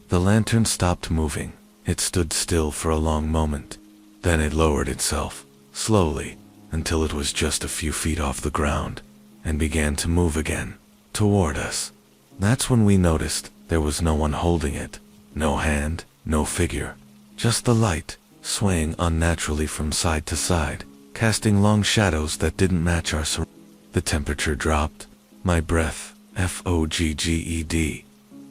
The lantern stopped moving. It stood still for a long moment. Then it lowered itself, slowly, until it was just a few feet off the ground, and began to move again, toward us. That's when we noticed there was no one holding it. No hand, no figure. Just the light, swaying unnaturally from side to side, casting long shadows that didn't match our surroundings. The temperature dropped. My breath, fogged.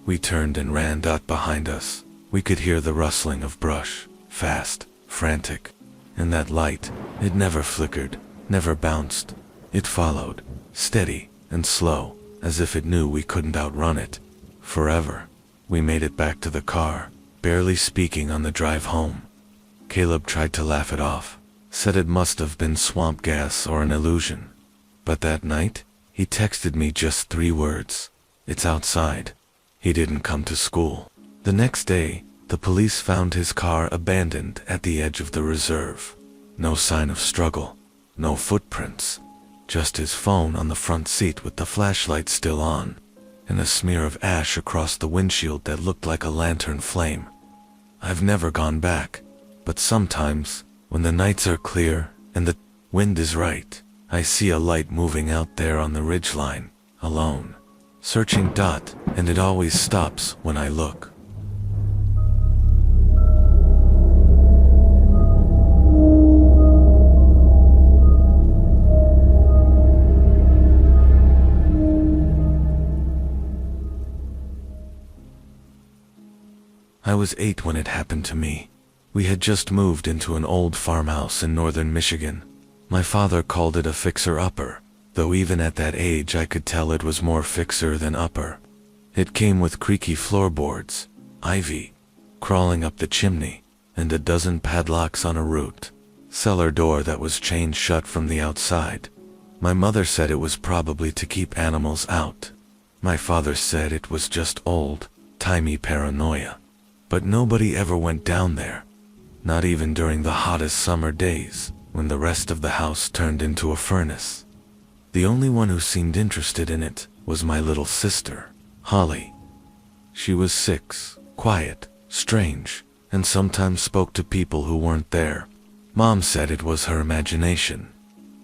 We turned and ran. Behind us, we could hear the rustling of brush, fast, frantic. And that light, it never flickered, never bounced. It followed, steady and slow, as if it knew we couldn't outrun it. Forever. We made it back to the car, barely speaking on the drive home. Caleb tried to laugh it off, said it must have been swamp gas or an illusion. But that night, he texted me just 3 words. It's outside. He didn't come to school. The next day, the police found his car abandoned at the edge of the reserve. No sign of struggle, no footprints, just his phone on the front seat with the flashlight still on, and a smear of ash across the windshield that looked like a lantern flame. I've never gone back, but sometimes, when the nights are clear and the wind is right, I see a light moving out there on the ridgeline, alone, searching. And it always stops when I look. I was 8 when it happened to me. We had just moved into an old farmhouse in northern Michigan. My father called it a fixer-upper, though even at that age I could tell it was more fixer than upper. It came with creaky floorboards, ivy crawling up the chimney, and a dozen padlocks on a root cellar door that was chained shut from the outside. My mother said it was probably to keep animals out. My father said it was just old-timey paranoia. But nobody ever went down there, not even during the hottest summer days, when the rest of the house turned into a furnace. The only one who seemed interested in it was my little sister, Holly. She was 6, quiet, strange, and sometimes spoke to people who weren't there. Mom said it was her imagination,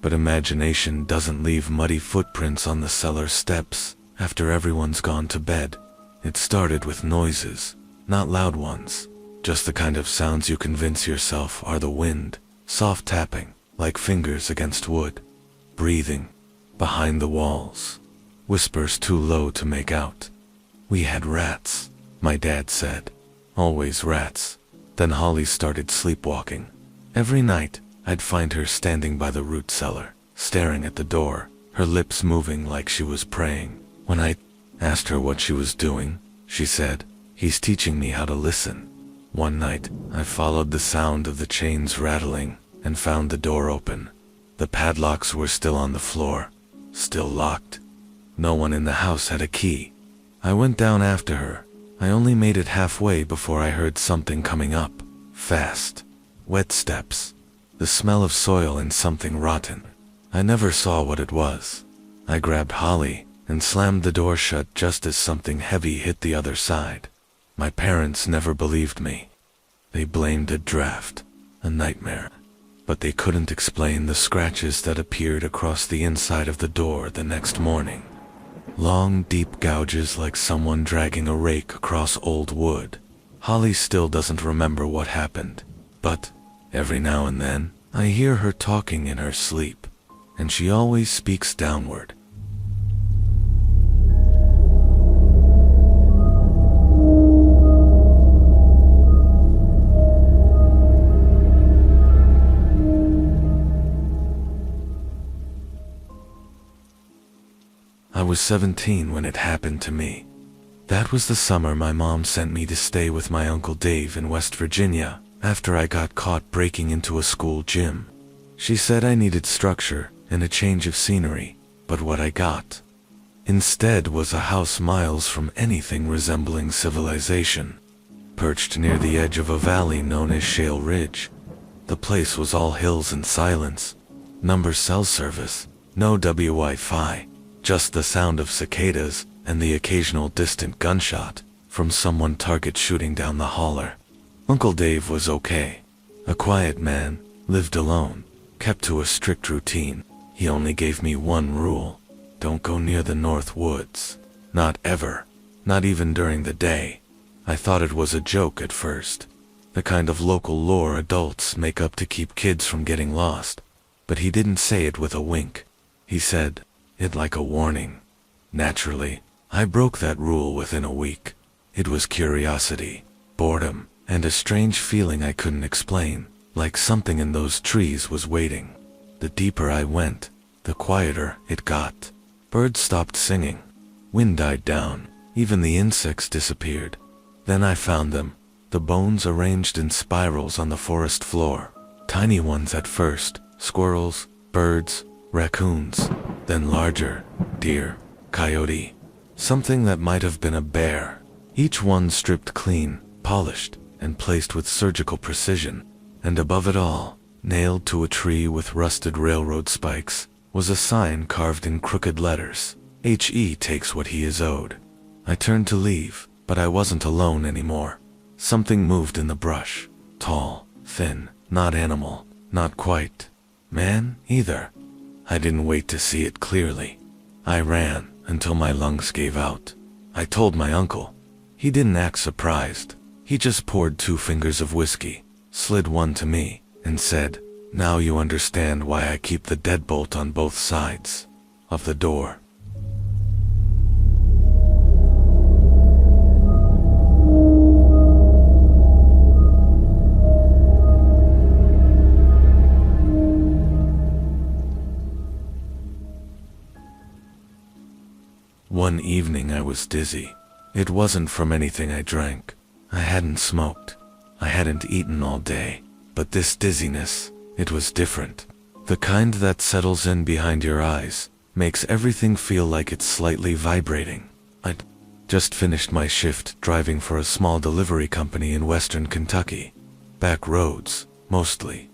but imagination doesn't leave muddy footprints on the cellar steps after everyone's gone to bed. It started with noises, not loud ones, just the kind of sounds you convince yourself are the wind, soft tapping, like fingers against wood, breathing, behind the walls, whispers too low to make out. We had rats, my dad said. Always rats. Then Holly started sleepwalking. Every night, I'd find her standing by the root cellar, staring at the door, her lips moving like she was praying. When I asked her what she was doing, she said, "He's teaching me how to listen." One night, I followed the sound of the chains rattling and found the door open. The padlocks were still on the floor, still locked. No one in the house had a key. I went down after her. I only made it halfway before I heard something coming up, fast. Wet steps. The smell of soil and something rotten. I never saw what it was. I grabbed Holly and slammed the door shut just as something heavy hit the other side. My parents never believed me. They blamed a draft, a nightmare. But they couldn't explain the scratches that appeared across the inside of the door the next morning. Long, deep gouges like someone dragging a rake across old wood. Holly still doesn't remember what happened, but every now and then, I hear her talking in her sleep, and she always speaks downward. I was 17 when it happened to me. That was the summer my mom sent me to stay with my Uncle Dave in West Virginia after I got caught breaking into a school gym. She said I needed structure and a change of scenery, but what I got instead was a house miles from anything resembling civilization, perched near the edge of a valley known as Shale Ridge. The place was all hills and silence, number cell service, no Wi-Fi. Just the sound of cicadas and the occasional distant gunshot from someone target shooting down the holler. Uncle Dave was okay. A quiet man, lived alone, kept to a strict routine. He only gave me one rule: don't go near the North Woods. Not ever. Not even during the day. I thought it was a joke at first. The kind of local lore adults make up to keep kids from getting lost. But he didn't say it with a wink. He said, it like a warning. Naturally, I broke that rule within a week. It was curiosity, boredom, and a strange feeling I couldn't explain, like something in those trees was waiting. The deeper I went, the quieter it got. Birds stopped singing. Wind died down. Even the insects disappeared. Then I found them, the bones arranged in spirals on the forest floor. Tiny ones at first, squirrels, birds, raccoons, then larger, deer, coyote, something that might have been a bear. Each one stripped clean, polished, and placed with surgical precision. And above it all, nailed to a tree with rusted railroad spikes, was a sign carved in crooked letters. He takes what he is owed. I turned to leave, but I wasn't alone anymore. Something moved in the brush. Tall, thin, not animal, not quite man either. I didn't wait to see it clearly. I ran until my lungs gave out. I told my uncle. He didn't act surprised. He just poured 2 fingers of whiskey, slid one to me, and said, "Now you understand why I keep the deadbolt on both sides of the door." One evening I was dizzy. It wasn't from anything I drank. I hadn't smoked. I hadn't eaten all day. But this dizziness, it was different. The kind that settles in behind your eyes, makes everything feel like it's slightly vibrating. I'd just finished my shift driving for a small delivery company in western Kentucky. Back roads, mostly.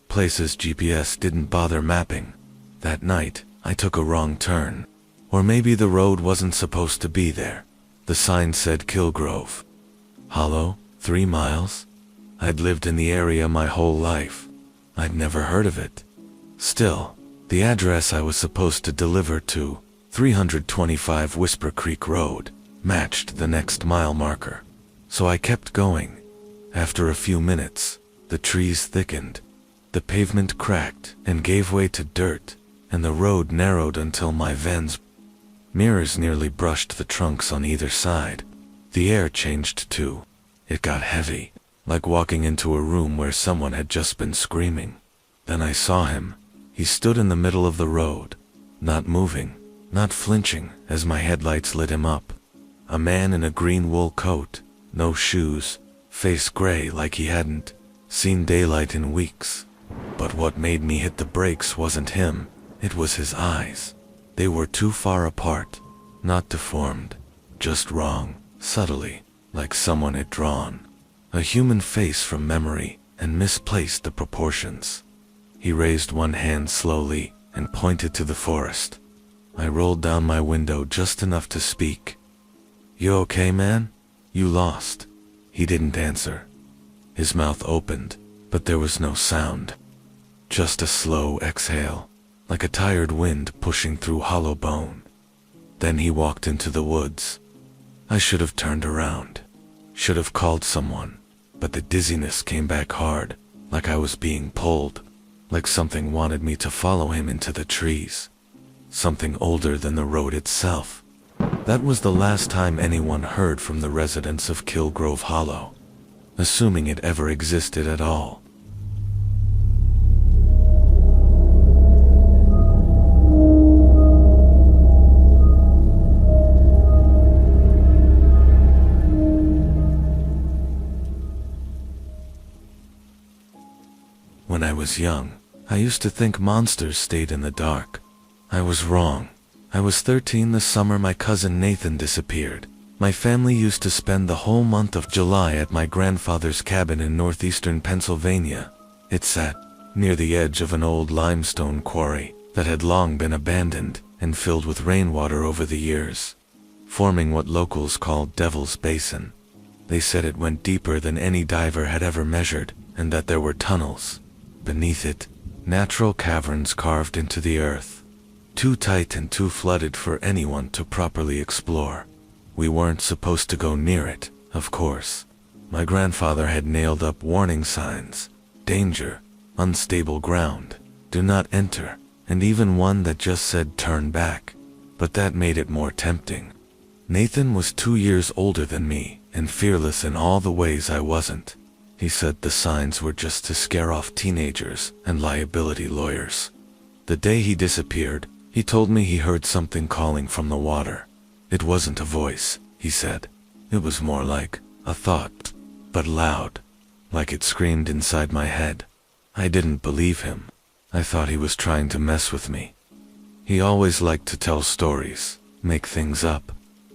Places GPS didn't bother mapping. That night, I took a wrong turn. Or maybe the road wasn't supposed to be there. The sign said Killgrove Hollow, 3 miles. I'd lived in the area my whole life. I'd never heard of it. Still, the address I was supposed to deliver to, 325 Whisper Creek Road, matched the next mile marker. So I kept going. After a few minutes, the trees thickened. The pavement cracked and gave way to dirt, and the road narrowed until my Vans mirrors nearly brushed the trunks on either side. The air changed too. It got heavy, like walking into a room where someone had just been screaming. Then I saw him. He stood in the middle of the road, not moving, not flinching as my headlights lit him up. A man in a green wool coat, no shoes, face gray like he hadn't seen daylight in weeks. But what made me hit the brakes wasn't him, it was his eyes. They were too far apart, not deformed, just wrong, subtly, like someone had drawn a human face from memory and misplaced the proportions. He raised one hand slowly and pointed to the forest. I rolled down my window just enough to speak. "You okay, man? You lost." He didn't answer. His mouth opened, but there was no sound. Just a slow exhale, like a tired wind pushing through hollow bone. Then he walked into the woods. I should have turned around, should have called someone, but the dizziness came back hard, like I was being pulled, like something wanted me to follow him into the trees. Something older than the road itself. That was the last time anyone heard from the residents of Killgrove Hollow, assuming it ever existed at all. When I was young, I used to think monsters stayed in the dark. I was wrong. I was 13 the summer my cousin Nathan disappeared. My family used to spend the whole month of July at my grandfather's cabin in northeastern Pennsylvania. It sat near the edge of an old limestone quarry that had long been abandoned and filled with rainwater over the years, forming what locals called Devil's Basin. They said it went deeper than any diver had ever measured, and that there were tunnels beneath it, natural caverns carved into the earth, too tight and too flooded for anyone to properly explore. We weren't supposed to go near it, of course. My grandfather had nailed up warning signs: danger, unstable ground, do not enter. and even one that just said turn back. But that made it more tempting. Nathan was 2 years older than me, and fearless in all the ways I wasn't. He said the signs were just to scare off teenagers and liability lawyers. The day he disappeared, he told me he heard something calling from the water. It wasn't a voice, he said. It was more like a thought, but loud, like it screamed inside my head. I didn't believe him. I thought he was trying to mess with me. He always liked to tell stories, make things up.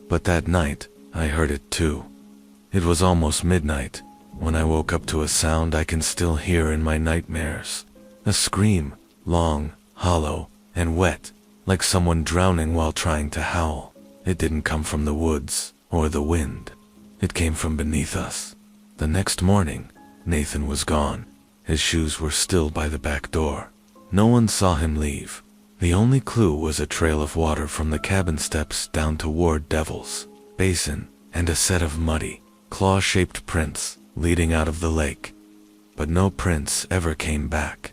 But that night, I heard it too. It was almost midnight when I woke up to a sound I can still hear in my nightmares. A scream, long, hollow, and wet, like someone drowning while trying to howl. It didn't come from the woods or the wind. It came from beneath us. The next morning, Nathan was gone. His shoes were still by the back door. No one saw him leave. The only clue was a trail of water from the cabin steps down toward Devil's Basin, and a set of muddy, claw-shaped prints leading out of the lake. But no prints ever came back.